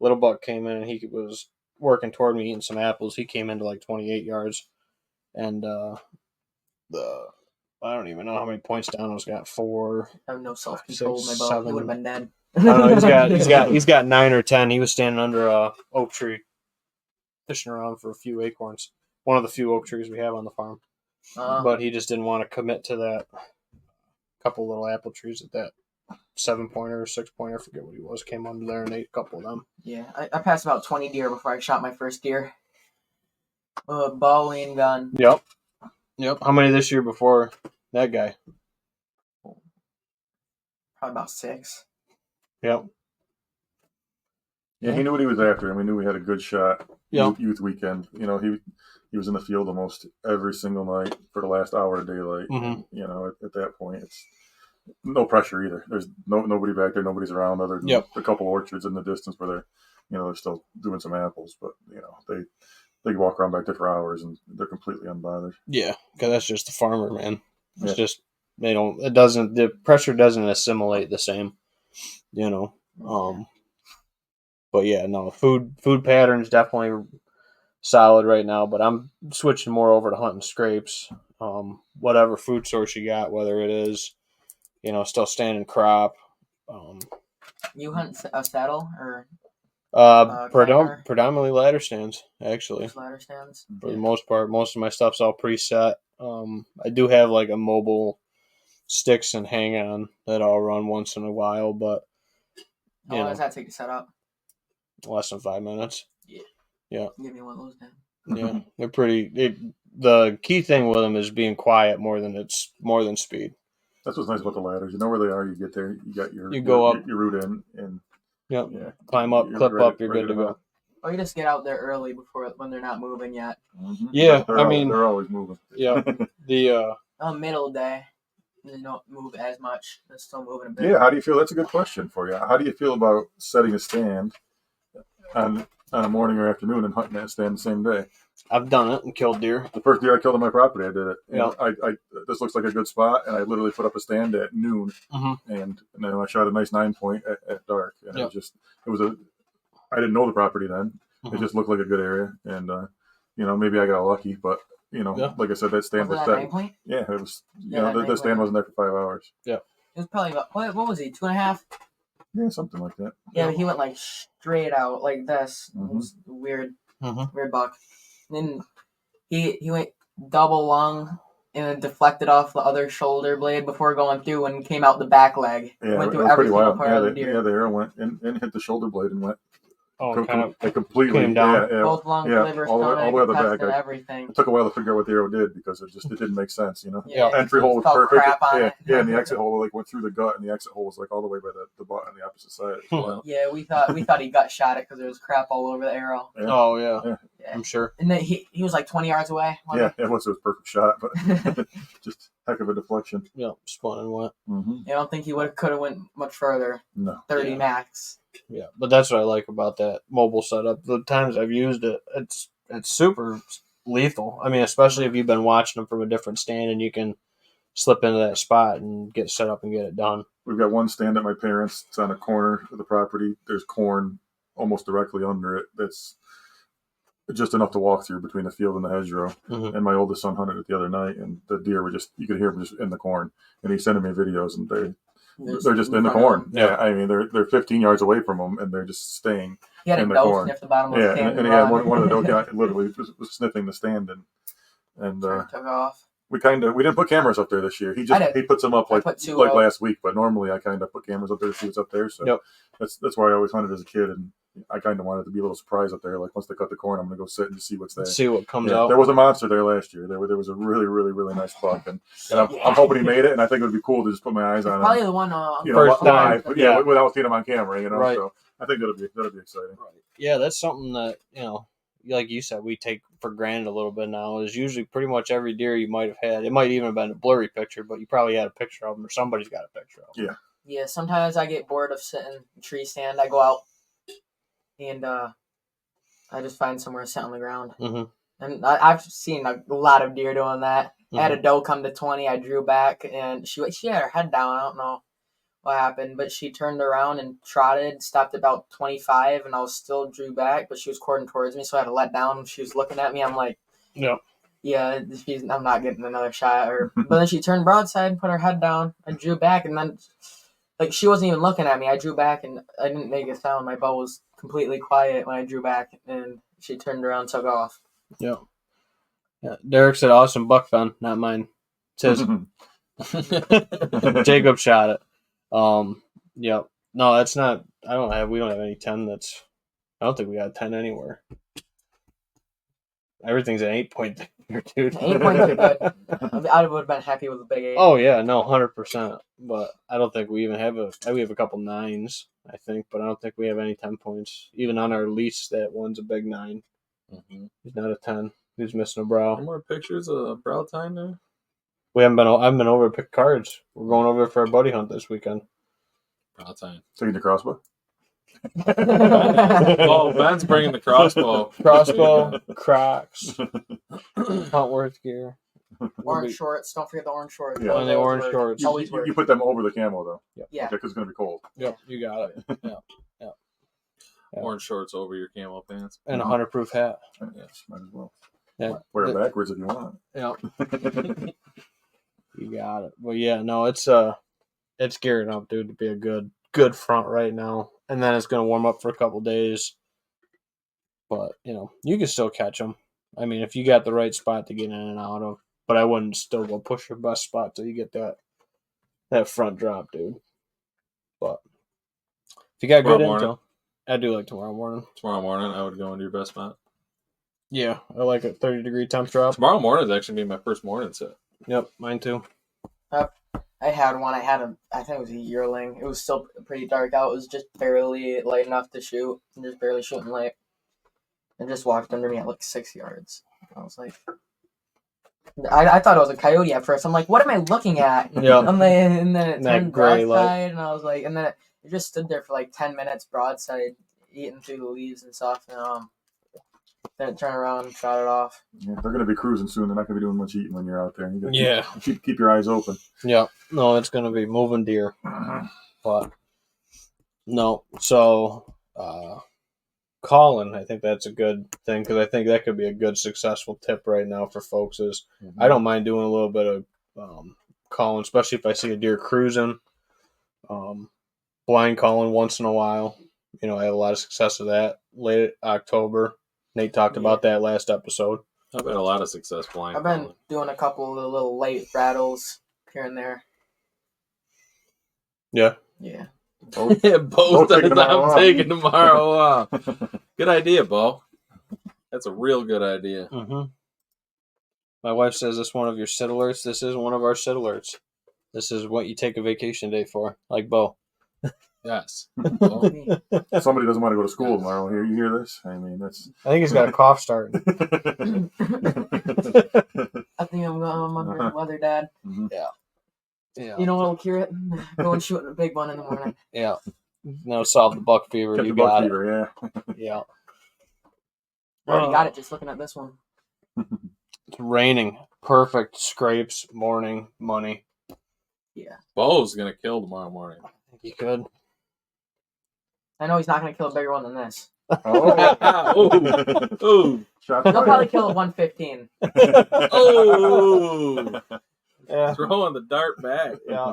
little buck came in and he was working toward me eating some apples. He came into like 28 yards, and I don't even know how many points down I was. Got 4. I have no self control with my 6, bow. 7. He would have been dead. I don't know. He's got 9 or 10. He was standing under a oak tree, fishing around for a few acorns. One of the few oak trees we have on the farm, but he just didn't want to commit to that couple little apple trees at that 7-pointer or 6-pointer. I forget what he was. Came under there and ate a couple of them. Yeah, I passed about 20 deer before I shot my first deer. Bow and gun. Yep. How many this year before that guy? Probably about 6. Yep. Yeah, he knew what he was after, and we knew we had a good shot. Yeah. Youth weekend. He was in the field almost every single night for the last hour of daylight. Mhm. At that point, it's no pressure either. There's nobody back there. Nobody's around other than Yep. a couple orchards in the distance where they're still doing some apples, but they walk around back there for hours and they're completely unbothered. Yeah, because that's just the farmer, man. It's Yeah. just the pressure doesn't assimilate the same, But yeah, no, food patterns definitely solid right now. But I'm switching more over to hunting scrapes. Whatever food source you got, whether it is, still standing crop. You hunt a saddle or climber? Predominantly ladder stands, actually. just ladder stands? For the most part, most of my stuff's all preset. I do have like a mobile sticks and hang on that I'll run once in a while, but How long does that take to set up? less than 5 minutes. Give me one of those then. Yeah, they're pretty. The key thing with them is being quiet more than speed. That's what's nice about the ladders. You know where they are. You get there. You got your You go up. your route in, and Yep. yeah, Climb up, you're clip ready- up, you're ready good to go. hunt. Or you just get out there early when they're not moving yet. Mhm. Yeah, They're I always- mean- they're always moving. Yeah. The Middle day. They don't move as much. They're still moving a bit. Yeah, how do you feel? That's a good question for you. How do you feel about setting a stand on a morning or afternoon and hunting that stand the same day? I've done it and killed deer. The first deer I killed on my property, I did it. Yeah. I this looks like a good spot, and I literally put up a stand at noon, Mm-hmm. and then I shot a nice 9-point at dark, and Yeah. I didn't know the property then. Mhm. It just looked like a good area, and maybe I got lucky, but Yeah. like I said, that stand Was was that set. 9-point? Yeah, it was. Yeah, that the stand 9-point. wasn't there for 5 hours. It was probably about, what was he, 2.5? Yeah, something like that. Yeah, but he went like straight out like this. It Mhm. was weird, Mhm. weird buck. And then he went double lung and then deflected off the other shoulder blade before going through and came out the back leg. Yeah, Went it through was every pretty single wild. part Yeah, of the deer. the arrow went and hit the shoulder blade and went Oh, kind of completely came down. Yeah, Both lungs, yeah, liver, all the way stomach, to the back. intestine, everything. It took a while to figure out what the arrow did because it didn't make sense, Yeah. Entry hole was Felt perfect. crap on it. Yeah, and the exit hole went through the gut, and the exit hole was all the way by the butt on the opposite side. It was wild. Yeah, we thought he gut shot it because there was crap all over the arrow. Yeah. Oh yeah. Yeah. I'm sure. And then he was like 20 yards away. Yeah, it was a perfect shot, but just heck of a deflection. Yeah, spun and went. Mm-hmm. I don't think he could have went much further. No. 30 Yeah. max. Yeah, but that's what I like about that mobile setup. The times I've used it, it's super lethal. I mean, especially if you've been watching them from a different stand and you can slip into that spot and get set up and get it done. We've got one stand at my parents'. It's on a corner of the property. There's corn almost directly under it. That's just enough to walk through between the field and the hedgerow. Mhm. And my oldest son hunted it the other night, and the deer were you could hear them just in the corn. And he's sending me videos, and they're just in the corn. Yeah. I mean, they're 15 yards away from them, and they're just staying. He had in a the doe corn. sniff the bottom of the Yeah, stand. and he had one of the doe guys literally was sniffing the stand, and Took off. we didn't put cameras up there this year. He puts them up I like put two like out. last week, but normally I kind of put cameras up there to see what's up there. So Yep. that's why I always hunted as a kid, and I kind of wanted to be a little surprised up there. Like once they cut the corn, I'm gonna go sit and see what's there. See what comes Yeah, out. there was a monster there last year. There was a really, really, really nice buck, and I'm hoping he made it. And I think it would be cool to just put my eyes on Probably him, the one First live, time, but yeah. without seeing him on camera. Right. So I think that'll be exciting. Yeah, that's something that, like you said, we take for granted a little bit now. Is usually pretty much every deer you might have had. It might even have been a blurry picture, but you probably had a picture of them, or somebody's got a picture of them. Yeah. Yeah, sometimes I get bored of sitting in a tree stand. I go out and I just find somewhere to sit on the ground. Mhm. And I've seen a lot of deer doing that. I had a Mm-hmm. doe come to 20. I drew back, and she had her head down. I don't know what happened, but she turned around and trotted, stopped about 25, and I was still drew back, but she was courting towards me, so I had to let down. She was looking at me. I'm like, Yep. yeah, I'm not getting another shot. But then she turned broadside, put her head down. I drew back, and then she wasn't even looking at me. I drew back, and I didn't make a sound. My bow was completely quiet when I drew back, and she turned around, took off. Yeah. Derek said, "Awesome buck, Ben, not mine." It says Jacob shot it. Yep. No, that's not. We don't have any 10. I don't think we got 10 anywhere. Everything's an 8-point here, dude. 8 points are good. I would have been happy with a big 8. Oh yeah, no, 100%. But I don't think we even have we have a couple 9s, I think, but I don't think we have any 10 points. Even on our lease, that one's a big 9. Mm-hmm. He's not a 10. He's missing a brow. Any more pictures of brow time there? I haven't been over to pick cards. We're going over for a buddy hunt this weekend. Brow time. Taking the crossbow. Oh, Ben's bringing the crossbow. Crossbow, Crocs, Huntworth gear. Orange shorts. Don't forget the orange shorts. Yeah. And the orange shorts. Always work. You put them over the camo though. Yeah. Okay, because it's gonna be cold. Yep, you got it. Yeah. Orange shorts over your camo pants. And a 100-proof hat. Yes, might as well. Yeah. Wear it backwards if you want. Yeah. You got it. Well, yeah, no, it's gearing up, dude, to be a good front right now. And then it's going to warm up for a couple days. But, you can still catch them. I mean, if you got the right spot to get in and out of. But I wouldn't still go push your best spot till you get that front drop, dude. But if you got good intel, I do like tomorrow morning. Tomorrow morning, I would go into your best spot. Yeah, I like a 30-degree temp drop. Tomorrow morning is actually be my first morning set. Yep, mine too. I had one. I think it was a yearling. It was still pretty dark out. It was just barely light enough to shoot. And just barely shooting light. And just walked under me at like 6 yards. I was like, I thought it was a coyote at first. I'm like, what am I looking at? Yeah. And then it That turned gray light. broadside, and I was like, and then it just stood there for like 10 minutes broadside, eating through the leaves and stuff. And then it turned around and shot it off. Yeah, they're going to be cruising soon. They're not going to be doing much eating when you're out there. You gotta Yeah. keep your eyes open. Yeah. No, it's going to be moving deer. But no. So, calling, I think that's a good thing because I think that could be a good successful tip right now for folks is I don't mind doing a little bit of calling, especially if I see a deer cruising. Blind calling once in a while. I have a lot of success with that. Late October. Nate talked about that last episode. I've had a lot of success blind. I've been calling. doing a couple of the little late rattles here and there. Yeah. Yeah. Both taking tomorrow I'm off. taking tomorrow off. Good idea, Bo. That's a real good idea. Mm-hmm. My wife says this is one of your sit alerts. This is one of our sit alerts. This is what you take a vacation day for, like Bo. Yes. Me. Somebody doesn't want to go to school tomorrow. You hear this? I mean, that's. I think he's got a cough starting. I think I'm under the weather, Dad. Yeah. You know what'll cure it? Go and shoot a big one in the morning. Yeah. No, solve the buck fever. Kept You the buck got it. fever, Yeah. I already got it just looking at this one. It's raining. Perfect scrapes. Morning. Money. Yeah. Bo's gonna kill tomorrow morning. I think you could. I know he's not going to kill a bigger one than this. Oh. Ooh. Shot He'll fired. probably kill a 115. Oh. Yeah. Throwing the dart back. Yeah.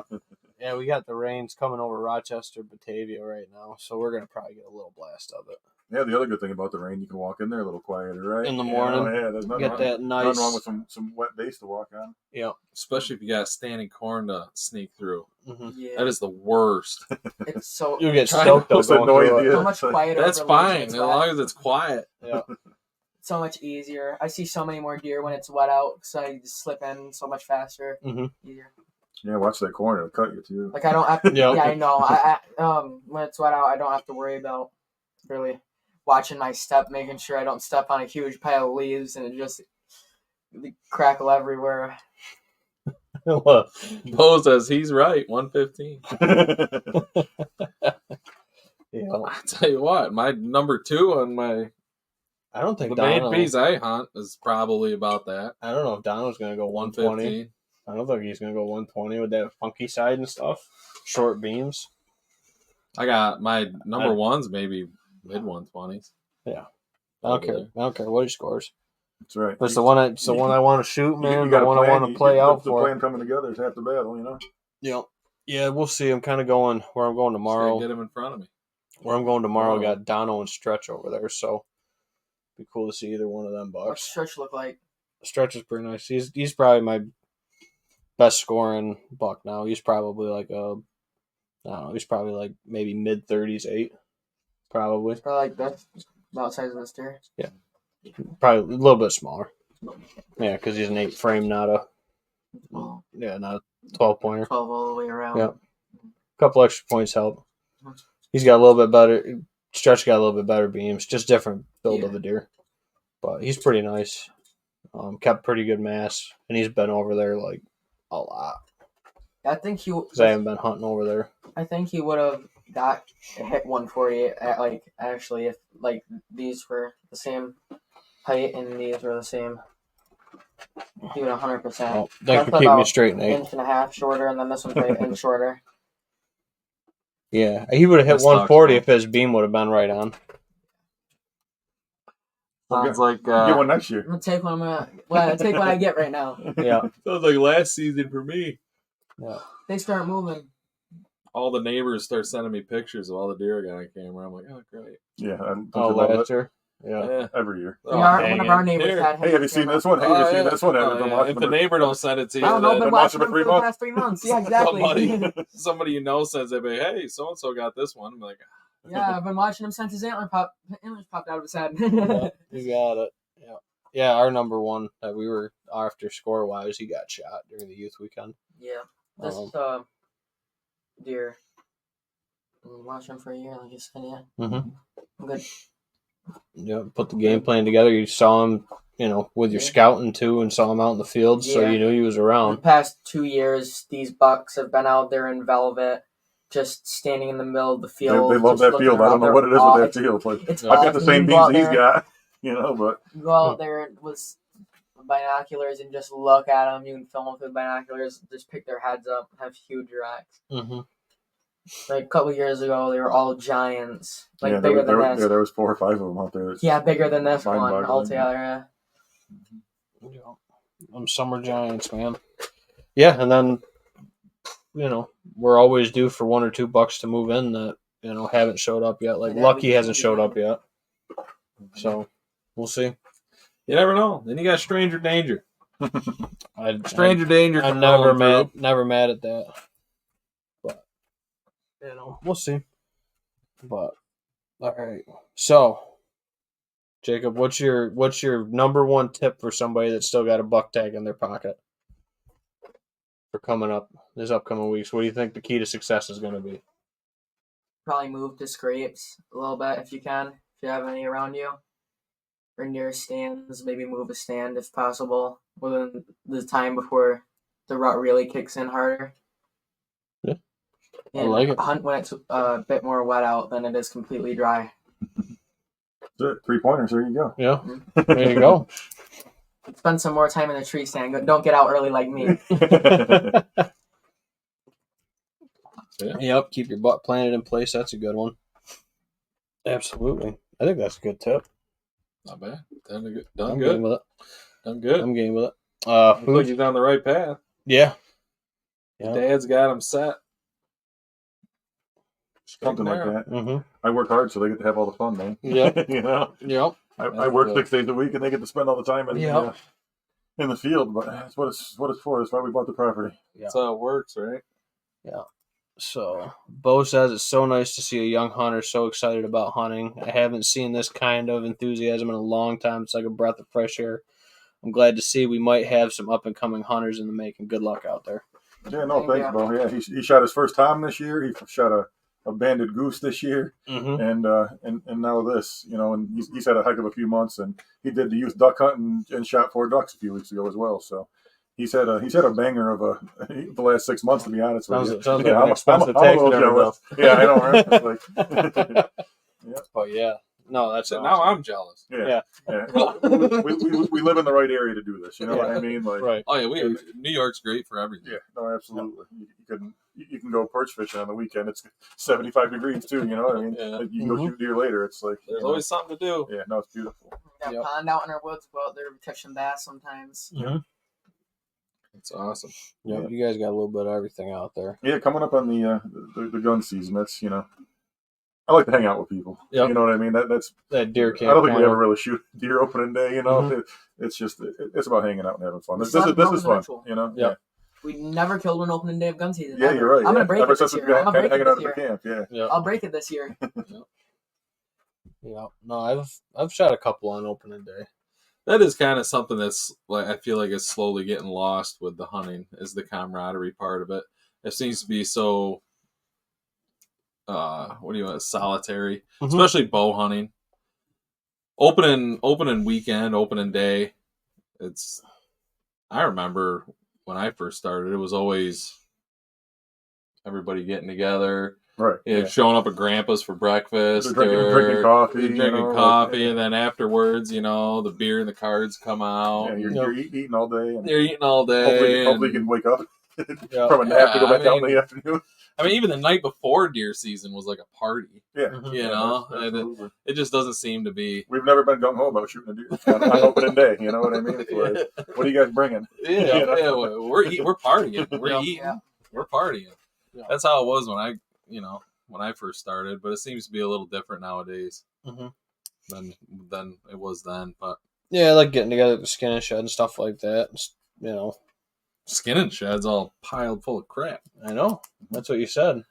Yeah, we got the rains coming over Rochester, Batavia right now, so we're going to probably get a little blast of it. Yeah, the other good thing about the rain, you can walk in there a little quieter, right? In the morning. Yeah, there's nothing Get wrong, that nice. nothing wrong with some wet base to walk on. Yeah. Especially if you got standing corn to sneak through. Mm-hmm. Yeah. That is the worst. It's so, You get Trying stoked to- though What's that going noise? through it. Yeah. so much quieter. That's over leaves when fine it's as wet. long as it's quiet. Yeah. So much easier. I see so many more deer when it's wet out, so I just slip in so much faster. Mhm. Easier. Yeah, watch that corn; it'll cut you too. Like I don't have to. Yeah. Yeah, I know. I when it's wet out, I don't have to worry about really watching my step, making sure I don't step on a huge pile of leaves and it just crackle everywhere. Look, Bo says he's right. 115. yeah. I tell you what, my number 2 on my I don't think the main Donald. piece I hunt is probably about that. I don't know if Donald's going to go 120. 115. I don't think he's going to go 120 with that funky side and stuff. Short beams. I got my number ones maybe mid 120s. I don't care. I don't care what he scores. That's right. But it's the one I want to shoot, man. The one I want to play out the for. plan coming together is half the battle, you know. Yeah. Yeah, we'll see. I'm kind of going where I'm going tomorrow. Just gotta get him in front of me. Where I'm going tomorrow, Oh. got Dono and Stretch over there, so be cool to see either one of them What's bucks. Stretch look like? Stretch is pretty nice. He's probably my best scoring buck now. He's probably like I don't know. He's probably like maybe mid 30s, 8, probably. Probably like that. About the size of this deer. Probably a little bit smaller. Yeah, because he's an 8 frame, not a Oh, not a 12 pointer. 12 all the way around. Yeah. Couple extra points help. He's got a little bit better. Stretch got a little bit better beams, just different build of Yeah. a deer. But he's pretty nice. Kept pretty good mass, and he's been over there like a lot I think he. because I haven't been hunting over there. I think he would have got hit 148 at like actually if like these were the same height and these were the same. He would 100%. Well, thanks That's for keeping me about straight, Nate. Inch and a half shorter, and then this one's like an inch shorter. Yeah, he would have hit That's 140 toxic. if his beam would have been right on. Sounds like Get one next year. I'm gonna take what I take what I get right now. Yeah, sounds like last season for me. yeah. They start moving. All the neighbors start sending me pictures of all the deer I got on camera. I'm like, oh great. Yeah, Oh, last year. Yeah. Yeah. every year. Oh, One dang of it. our neighbors Here. had. Hey, have you seen this one? Hey, have you seen this one? Oh, I've been yeah. watching If the them. neighbor don't send it to you, I don't know. then Been been watching watching them it for 3 the past 3 months. Yeah, exactly. somebody you know sends it, hey, so and so got this one. I'm like, Yeah, I've been watching him since his antlers popped out of his head. Yeah, you got it. Yeah, yeah. Our number one that we were after score wise, he got shot during the youth weekend. Yeah, this deer. I've been watching him for a year, like you said. Yeah, Mm-hmm. I'm good. Yeah, put the game plan together. You saw him with your Yeah. scouting too, and saw him out in the field, so Yeah. you knew he was The around. past 2 years, these bucks have been out there in velvet, just standing in the middle of the They field. love just that looking field. I don't around. know what it is They're with that field. Like, It's Yeah. I've got the awesome. same You can go beans out he's there- got, but You go out there with binoculars and just look at them. You can film them with binoculars. Just pick their heads up. Have huge racks. Mm-hmm. Like a couple years ago, they were all giants, like yeah, bigger than this. there was 4 or 5 of them out there. It's Yeah, bigger than this one mind-boggling. altogether. Yeah. Them summer giants, man. Yeah, and then we're always due for 1 or 2 bucks to move in that haven't showed up yet. Like Yeah, Lucky we- hasn't showed up yet, so we'll see. You never know. Then you got stranger danger. Stranger danger. I'm come never rolling through. never mad at that. But we'll see. But all right. So, Jacob, what's your number one tip for somebody that's still got a buck tag in their pocket for coming up this upcoming weeks? What do you think the key to success is going to be? Probably move to scrapes a little bit if you can. If you have any around you. Or near stands, maybe move a stand if possible within the time before the rut really kicks in harder. Yeah, I And like it. hunt when it's a bit more wet out than it is completely dry. That's it. 3 pointers. There you go. Yeah, there you go. Spend some more time in the tree stand. Don't get out early like me. Yep, keep your butt planted in place. That's a good one. Absolutely. I think that's a good tip. Not bad. Done good. I'm Done game good. with it. Done good. I'm game with it. Looks like Food. he's down the right path. Yeah. Yeah. Dad's got him set. Something like that. Mm-hmm. I work hard, so they get to have all the fun, man. Yep. Yep. Yep. I work 6 days a week, and they get to spend all the time in the field. But that's what it's for. That's why we bought the property. That's how it works, right? So, Bo says it's so nice to see a young hunter so excited about hunting. I haven't seen this kind of enthusiasm in a long time. It's like a breath of fresh air. I'm glad to see we might have some up-and-coming hunters in the making. Good luck out there. Yeah, no, Thank thanks, you. Bo. Yeah, he shot his first tom this year. He shot a banded goose this year, Mm-hmm. and now this, and he's had a heck of a few months, and he did the youth duck hunt and shot 4 ducks a few weeks ago as well. So he's had a banger of the last 6 months, to be honest with you. Sounds Yeah, like an expensive tax a little jealous. Yeah, I know, right? It's like, Oh, yeah. No, that's So awesome. now I'm jealous. yeah. We live in the right area to do this. You know what I mean? Like, Right. Oh yeah, New York's great for everything. yeah, no, absolutely. You can go perch fishing on the weekend. It's 75 degrees too. You know what I mean? Yeah. Like, you can go Mhm. shoot deer later. It's like There's always something to do. yeah, no, it's beautiful. We got Yep. a pond out in our woods. Go out there catching bass sometimes. Mm-hmm. It's awesome. Yep. You guys got a little bit of everything out there. Yeah, coming up on the gun season. That's I like to hang out with people. Yep. You know what I mean? That's That deer I camp. don't think we kinda- ever really shoot deer opening day. You know, Mhm. it's just it's about hanging out and having fun. This It's is not fun. ritual. You know. Yep. We never killed one opening day of gun season. Yeah, ever. you're right. I'm gonna yeah. break Ever it this since year. we've I'm gonna break hanging it out this at the year. camp. Yeah. Yep. I'll break it this year. Yeah. No, I've shot a couple on opening day. That is kind of something that's like I feel like it's slowly getting lost with the hunting, is the camaraderie part of it. It seems to be so solitary, Mhm. especially bow hunting. Opening weekend, opening day. I remember when I first started, it was always everybody getting together, Right. showing up at Grandpa's for breakfast, Drinking coffee. drinking coffee, and then afterwards, the beer and the cards come out. Yeah, and you're eating all day. And You're eating all day. hopefully you and- can wake up Yeah. from a nap to go Yeah, back out in the afternoon. I mean, even the night before deer season was like a party. Yeah. Mhm. You know, Absolutely. it just doesn't seem to be. We've never been gung ho about shooting a deer on opening day. You know what I mean? It's like, what are you guys bringing? Yeah, know? yeah, we're partying. We're Yeah. eating. Yeah. We're partying. Yeah. That's how it was when I first started. But it seems to be a little different nowadays Mhm. than it was then. But Yeah, I like getting together at the skin and shed and stuff like that. skinning sheds all piled full of crap. I know. That's what you said.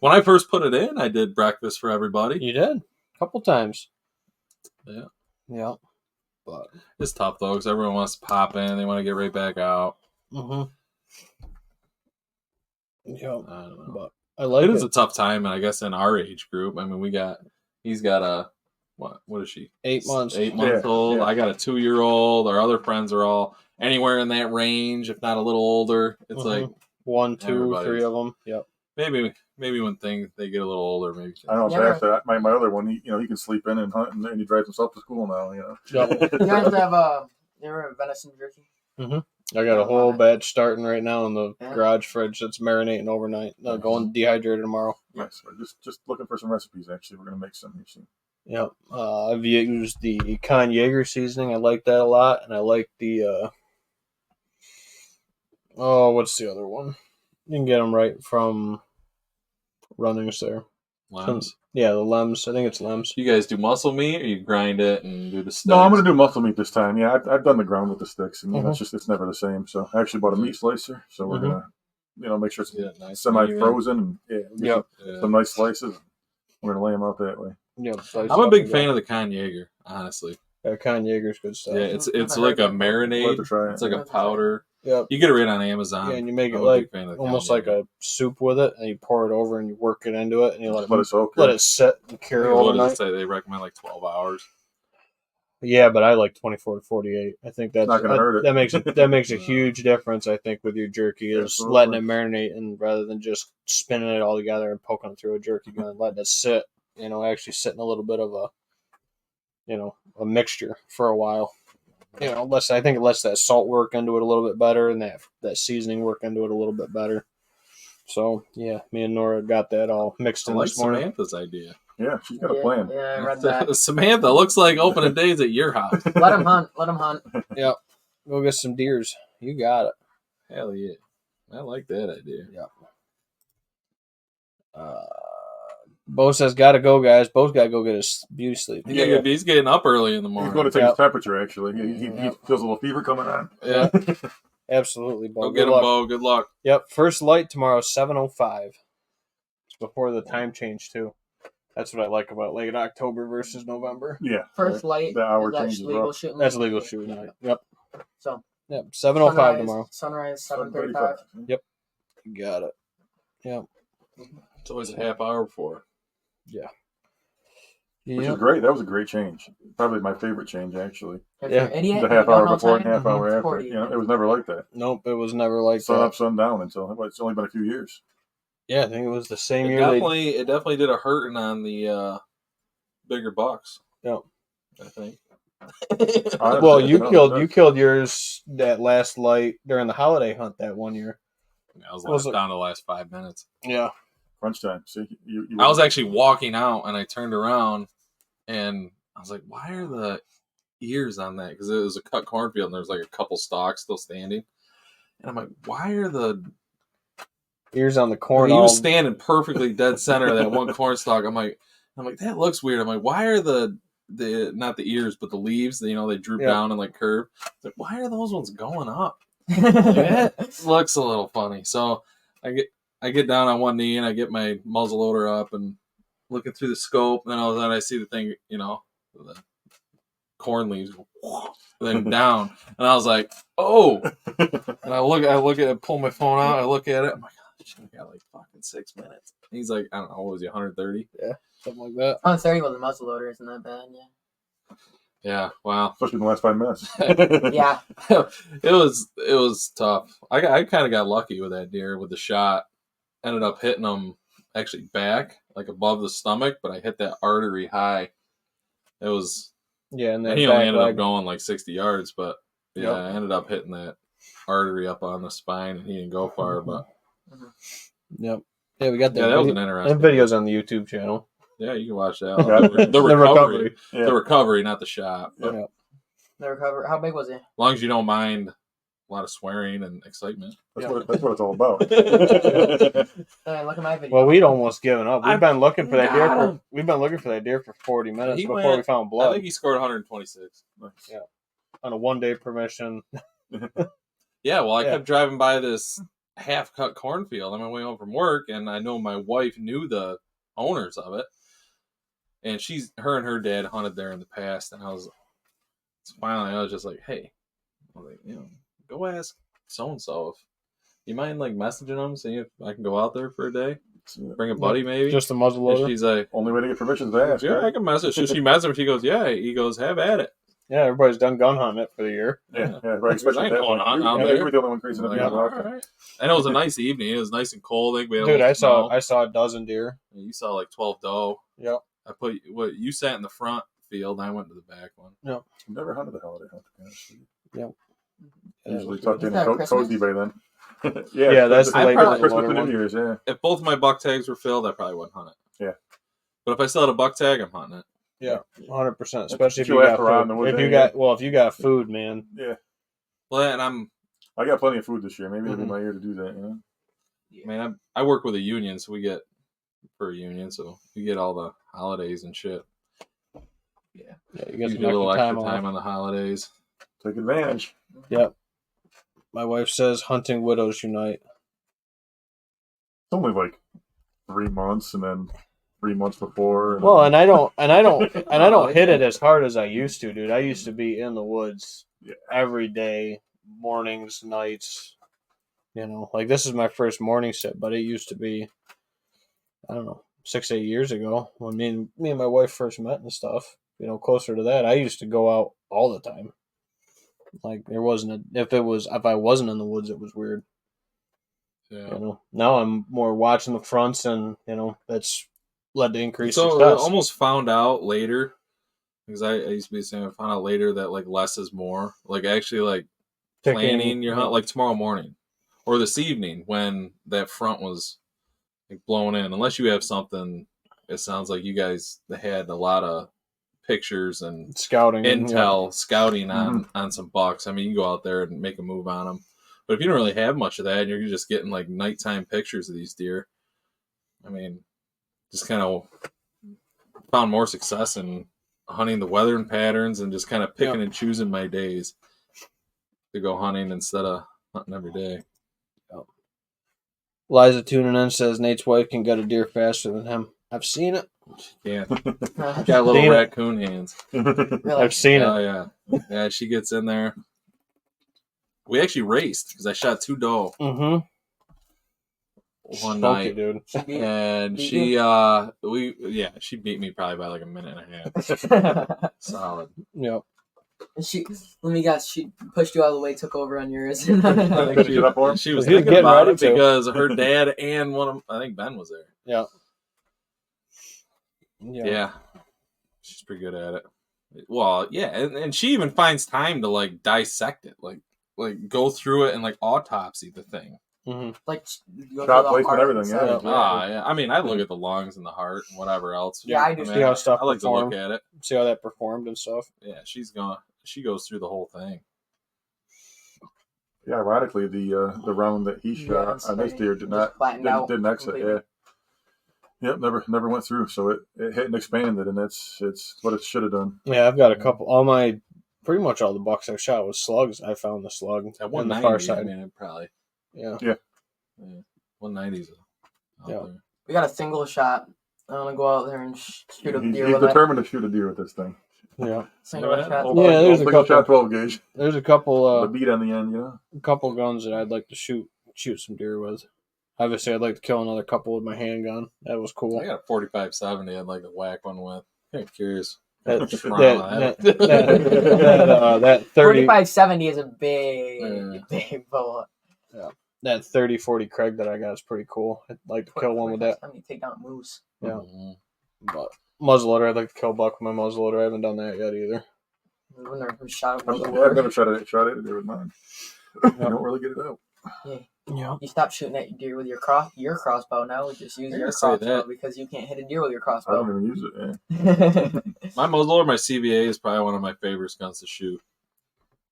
When I first put it in, I did breakfast for everybody. You did. A couple times. Yeah. Yeah. But It's tough though, because everyone wants to pop in. They want to get right back out. yeah. I don't know. But I like It it. is a tough time, and I guess in our age group. I mean, he's got a what is she? 8 months. 8 months Yeah, old. yeah. I got a 2-year-old. Our other friends are all anywhere in that range, if not a little older. It's like 1, 2, 3 everybody's- of them. Yep. maybe when they get a little older, maybe. I don't know. Yeah. After that, my other one, he can sleep in and hunt, and he drives himself to school now. Yep. You guys have you ever have venison jerky? I got a whole love it. batch starting right now in the Yeah. garage fridge that's marinating overnight. Going dehydrated tomorrow. Nice. We're just looking for some recipes. Actually, we're gonna make some here soon. Yep. I've used the Con Jaeger seasoning. I like that a lot, and I like the what's the other one? You can get them right from Runnings there. Lems. Yeah, the Lems. I think it's Lems. You guys do muscle meat, or you grind it and do the sticks? No, I'm gonna do muscle meat this time. Yeah, I've done the ground with the sticks, and Mhm. it's never the same. So I actually bought a meat slicer. So we're Mhm. gonna make sure it's Yeah, nice. semi-frozen and get Yep. some nice slices. We're gonna lay them out that way. Yep. I'm a big fan of the Con Jaeger, honestly. Con Jaeger's good stuff. Yeah, it's I've like a heard Love marinade. to try it. It's like a Love to try it. powder. Yep. You get it right on Amazon. Yeah, and you make it I'm a like big fan of the Con almost like Jaeger. a soup with it, and you pour it over and you work it into it, and you let Let it it soak. let it sit and cure What does overnight. it say? They recommend like 12 hours. Yeah, but I like 24 to 48. I think that's Not gonna hurt it. that makes a huge difference. I think with your jerky is Absolutely. letting it marinate, and rather than just spinning it all together and poking it through a jerky gun, letting it sit. Actually sit in a little bit of a mixture for a while. I think it lets that salt work into it a little bit better, and that seasoning work into it a little bit better. So yeah, me and Nora got that all mixed I in like this morning. Samantha's idea. Yeah, she's got a plan. Yeah, I read that. Samantha looks like opening days at your house. Let him hunt. Let him hunt. Yep, go get some deers. You got it. Hell yeah. I like that idea. Bo says, "Gotta go, guys. Bo's gotta go get his beauty sleep." He's getting up early in the He's morning. going to take Yep. his temperature. Actually, he feels a little fever coming on. Yeah. Absolutely, Bo. Go Good get him, luck. Bo. Good luck. Yep, first light tomorrow, 7:05. It's before the time change too. That's what I like about late October versus November. Yeah, First light. The hour is that change is legal rough. shooting? That's legal shooting night. Yep. So Yep. 7:05 tomorrow. Sunrise 7:35. You got it. Yep. It's always a half hour before. Which is Yep. great. That was a great change. Probably my favorite change, actually. If Yeah. you're an idiot, The you half don't hour know before and time, half hour it's after. 40. It was never like that. Nope, it was never like Sun that. up, sun down until it's only been a few years. Yeah, I think it was the same It year. definitely did a hurting on the bigger bucks. Yep. I think. Well, you No, killed yours that last light during the holiday hunt that one year. I was Was it- down to the last 5 minutes. Yeah. crunch time. See, you I was actually walking out and I turned around and I was like, why are the ears on that? Because it was a cut cornfield and there was like a couple stalks still standing. And I'm like, why are the Ears on the corn. he was all- standing perfectly dead center of that one corn stalk. I'm like, that looks weird. I'm like, why are the not the ears, but the leaves, they droop Yeah. down and like curve. It's like, why are those ones going up? That looks a little funny. So I get down on one knee and I get my muzzle loader up and looking through the scope. And all of a sudden I see the thing, the corn leaves go, then down. And I was like, oh. And I look at it, pull my phone out. I look at it. I'm like, oh, shit, I got like fucking 6 minutes. And he's like, I don't know, what was he, 130? something like that. Oh, 30 with a muzzle loader isn't that bad, yeah. Yeah, wow. especially in the last 5 minutes. Yeah. it was tough. I kind of got lucky with that deer with the shot. Ended up hitting him actually back, like above the stomach, but I hit that artery high. It was, Yeah, and and then he only ended up going like 60 yards, but yeah, Yep. I ended up hitting that artery up on the spine, and he didn't go far. But Yep. Yeah, we got that. yeah, that was an that interesting. video's on the YouTube channel. Yeah, you can watch that. Yeah. The recovery, Yeah. the recovery, not the shot. But Yeah. The recovery. How big was he? as long as you don't mind a lot of swearing and excitement. That's what it's all about. Look at my video. Well, we'd almost given up. We've been looking for that deer. got him. We've been looking for that deer for 40 minutes He before went- we found I blood think he scored 126. Yeah. on a 1-day permission. Yeah, well, I Yeah. kept driving by this half-cut cornfield on my way home from work, and I know my wife knew the owners of it, and her and her dad hunted there in the past, and I was just like, hey, go ask so and so if you mind like messaging them, see if I can go out there for a day. Bring a buddy, maybe. Just the muzzle And loader. she's like, Only way to get permission is to ask. yeah, I Right? can message. So she messaged him. She goes, yeah. He goes, have at it. Yeah, everybody's done gun hunting it for the year. Yeah, right. Especially I at ain't that going point. on out Yeah, there. you were the only one crazy enough Like, to go all out there. right. And it was a nice evening. It was nice and cold. I think we had a Dude, little I snow. saw a dozen deer. You saw like 12 doe. Yep. I put what you sat in the front field. And I went to the back one. I've never hunted the holiday hunt. to be honest with you. Usually Yeah, tucked in Is that and Christmas? cozy by then. Yeah, that's the the late Christmas muzzleloader and one. New Year's. Yeah, If both my buck tags were filled, I probably wouldn't hunt it. Yeah. But if I still had a buck tag, I'm hunting it. 100%. Especially if Chill you got after around food. the woods If you anyway. got if you got food, man. yeah. Well, and I got plenty of food this year. Maybe it'll be Mhm. my year to do that. You know. man, I work with a union, so we get per union, so we get all the holidays and shit. Yeah, you You get do some a little extra extra time time off. on the holidays. Take advantage. Yep. My wife says hunting widows unite. It's only like 3 months, and then 3 months before. And Well, and I don't hit it as hard as I used to, dude. I used to be in the woods Yeah. every day, mornings, nights. You know, like this is my first morning sit, but it used to be, I don't know, 6-8 years ago when me and my wife first met and stuff. You know, closer to that, I used to go out all the time. Like there wasn't if I wasn't in the woods, it was weird. Yeah. You know, now I'm more watching the fronts, and you know that's led to increased So I success. almost found out later, because I used to be saying I found out later that like less is more. Like actually like Picking, planning your yeah. hunt like tomorrow morning or this evening when that front was like blown in. Unless you have something, it sounds like you guys had a lot of pictures and Scouting and, intel scouting on some bucks. I mean, you can go out there and make a move on them. But if you don't really have much of that, and you're just getting like nighttime pictures of these deer, I mean, just kind of found more success in hunting the weathering patterns and just kind of picking and choosing my days to go hunting instead of hunting every day. Liza tuning in says Nate's wife can gut a deer faster than him. I've seen it. Yeah, Really? got little Seen it. raccoon hands. I've seen Oh it. yeah, she gets in there. We actually raced because I shot 2 doe Mm-hmm. one Funky, night, dude. and beat she beat me probably by like a minute and a half. Solid. Yep. Let me guess, she pushed you all the way, took over on yours. I think Finish it up for him? she was He was thinking getting about ready it to. because her dad and I think Ben was there. Yeah. Yeah. She's pretty good at it. Well, yeah, and she even finds time to like dissect it, like go through it and like autopsy the thing. Mm-hmm. Like, you go Shot through the placement, heart everything, and yeah. stuff. Yeah. I mean, I look at the lungs and the heart and whatever else. Yeah, I do. See how stuff I like to look performed. at it. See how that performed and stuff. Yeah, she goes through the whole thing. Yeah, ironically, the round that he Yeah, shot on this deer did just not flattened out didn't exit. completely. Yeah. Yep, never went through. So it hit and expanded, and it's what it should have done. Yeah, I've got a couple. Pretty much all the bucks I shot was slugs. I found the slug At on the far 190, side. I mean, it probably Yeah. 190s out Yeah. there. We got a single shot. I want to go out there and shoot a He's deer with determined to shoot a deer with this thing. Yeah. Single Yeah, shot. old- Yeah, there's a Single couple. shot 12 gauge. There's a couple. The beat on the end, you know. Couple guns that I'd like to shoot some deer with. Obviously, I'd like to kill another couple with my handgun. That was cool. I got a 45-70 I'd like to whack one with. I'm curious. That Just run on that that. that 30 45-70 is a big, Yeah. big bullet. that 30-40 Craig that I got is pretty cool. I'd like to kill one with that. 45-70, take down a moose. Yeah. Mhm. But muzzleloader, I'd like to kill a buck with my muzzleloader. I haven't done that yet either. We've never shot it I've before. never shot a deer with mine. You don't really get it out. Yeah. You stop shooting at deer with your crossbow now. We just use I your gotta say crossbow that. because you can't hit a deer with your I don't crossbow. even use it. Yeah. My muzzleloader, my CBA, is probably one of my favorite guns to shoot.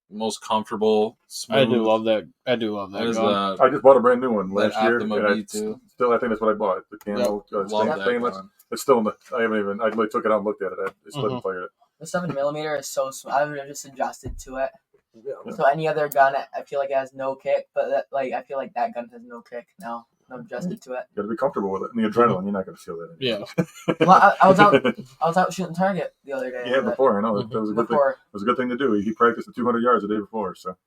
Most comfortable, smooth. I do love that. I do love that There's gun. I just bought a brand new one That last year. Optima And I V2. still, I think that's what I bought. The camo love that stainless. gun. It's still in the. I haven't even. I really took it out and looked at it. I still haven't fired it. The 7mm is so smooth. I've just adjusted to it. Yeah. So any other gun, I feel like it has no kick, but I feel like that gun has no kick now. I'm adjusted to it. You got to be comfortable with it. And the adrenaline, you're not going to feel that. Yeah. Well, I was out shooting target the other day. Yeah, but before I know that was a good thing. before It was a good thing to do. He practiced at 200 yards the day before, so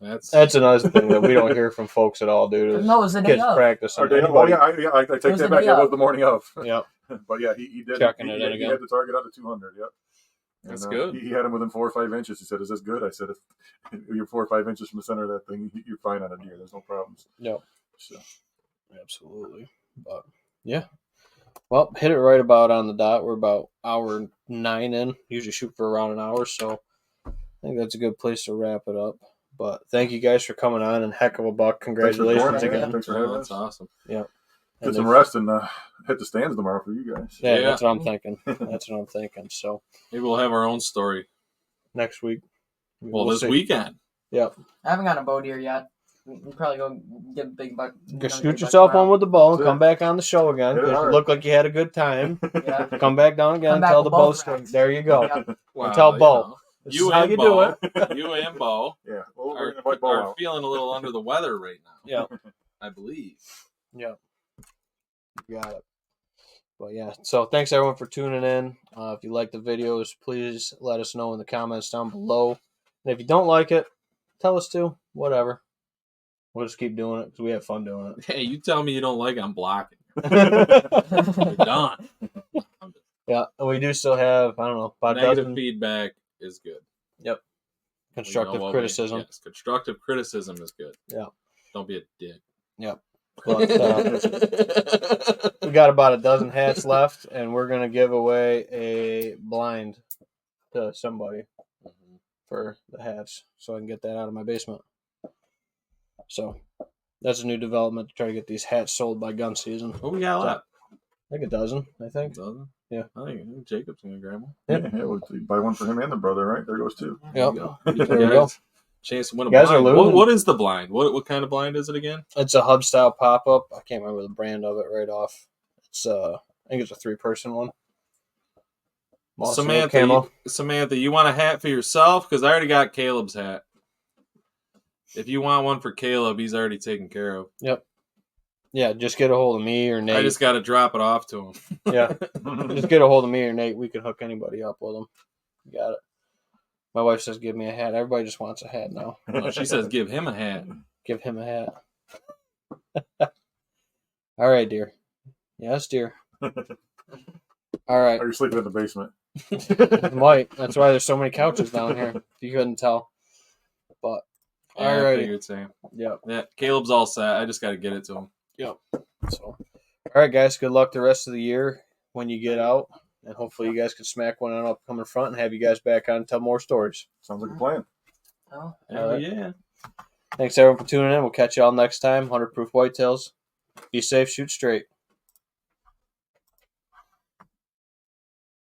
That's another thing that we don't hear from folks at all, dude. No, it was the day kids of. practicing. Our day, oh yeah, I take was that the back. day That was of. the morning of. Yep. But yeah, he did. Checking he, it he, in he again. had the target out to 200. Yep. That's And, good. He had him within 4 or 5 inches. He said, "Is this good?" I said, "If you're 4 or 5 inches from the center of that thing, you're fine on a deer. There's no problems." Yep. So Absolutely. But yeah. Well, hit it right about on the dot. We're about hour 9 in. Usually shoot for around an hour, so I think that's a good place to wrap it up. But thank you guys for coming on, and heck of a buck. Congratulations Thanks for joining, again. Thanks for Oh, having that's us. awesome. Yep. Get And some if- rest and hit the stands tomorrow for you guys. Yeah, Yeah. that's what I'm thinking. That's what I'm thinking. So Maybe we'll have our own story. next week. Well, we'll this see. weekend. Yep. I haven't gotten a bow deer yet. We'll probably go get a big buck. Go shoot yourself one with the bow and That's come it. back on the show again Hit it because you hard. look like you had a good time. Yeah. Come back down again Come and back tell with the bow both story. racks. There you go. Yep. Well, tell you Bo. know, This you is how and you Bo, do it. you and Bo Yeah, well, we're are, gonna invite Bo are out. feeling a little under the weather right now. Yeah. I believe. Yep. You got it. But yeah, so thanks everyone for tuning in. If you like the videos, please let us know in the comments down below. And if you don't like it, tell us too. Whatever. We'll just keep doing it because we have fun doing Hey, you tell me you don't like it, I'm blocking. it. You're done. Yeah, and we do still have, I don't know, about a Negative dozen feedback is good. constructive We know what criticism. Yes, constructive criticism is good. Yeah. Don't be a dick. But, we got about a dozen hats left, and we're going to give away a blind to somebody for the hats so I can get that out of my basement. So that's a new development to try to get these hats sold by gun season. What we got left? Like a dozen, I think. Dozen? Yeah. I think Jacob's gonna grab one. Yeah, well, buy one for him and the brother, right? There goes two. Yep. There you There we go. go. Chance to win a You guys are blind. losing. What is the blind? What kind of blind is it again? It's a hub style pop up. I can't remember the brand of it right off. It's I think it's a 3-person one. Mossy old camo. Samantha, you want a hat for yourself? Because I already got Caleb's hat. If you want one for Caleb, he's already taken care of. Yeah, just get a hold of me or Nate. I just got to drop it off to him. Yeah, just get a hold of me or Nate. We can hook anybody up with them. You got it. My wife says, "Give me a hat." Everybody just wants a hat now. No, she says, give him a hat. Give him a hat. All right, dear. Yes, dear. All right. Or you're sleeping in the basement. Might. That's why there's so many couches down here. If you couldn't tell. But Yeah, I alrighty. figured same. yeah. Yeah, Caleb's all set. I just got to get it to him. So, all right, guys. Good luck the rest of the year when you get out, and hopefully you guys can smack one on upcoming front and have you guys back on and tell more stories. Sounds like a plan. Oh. Hell right. yeah. Thanks everyone for tuning in. We'll catch you all next time. 100 Proof Whitetails. Be safe. Shoot straight.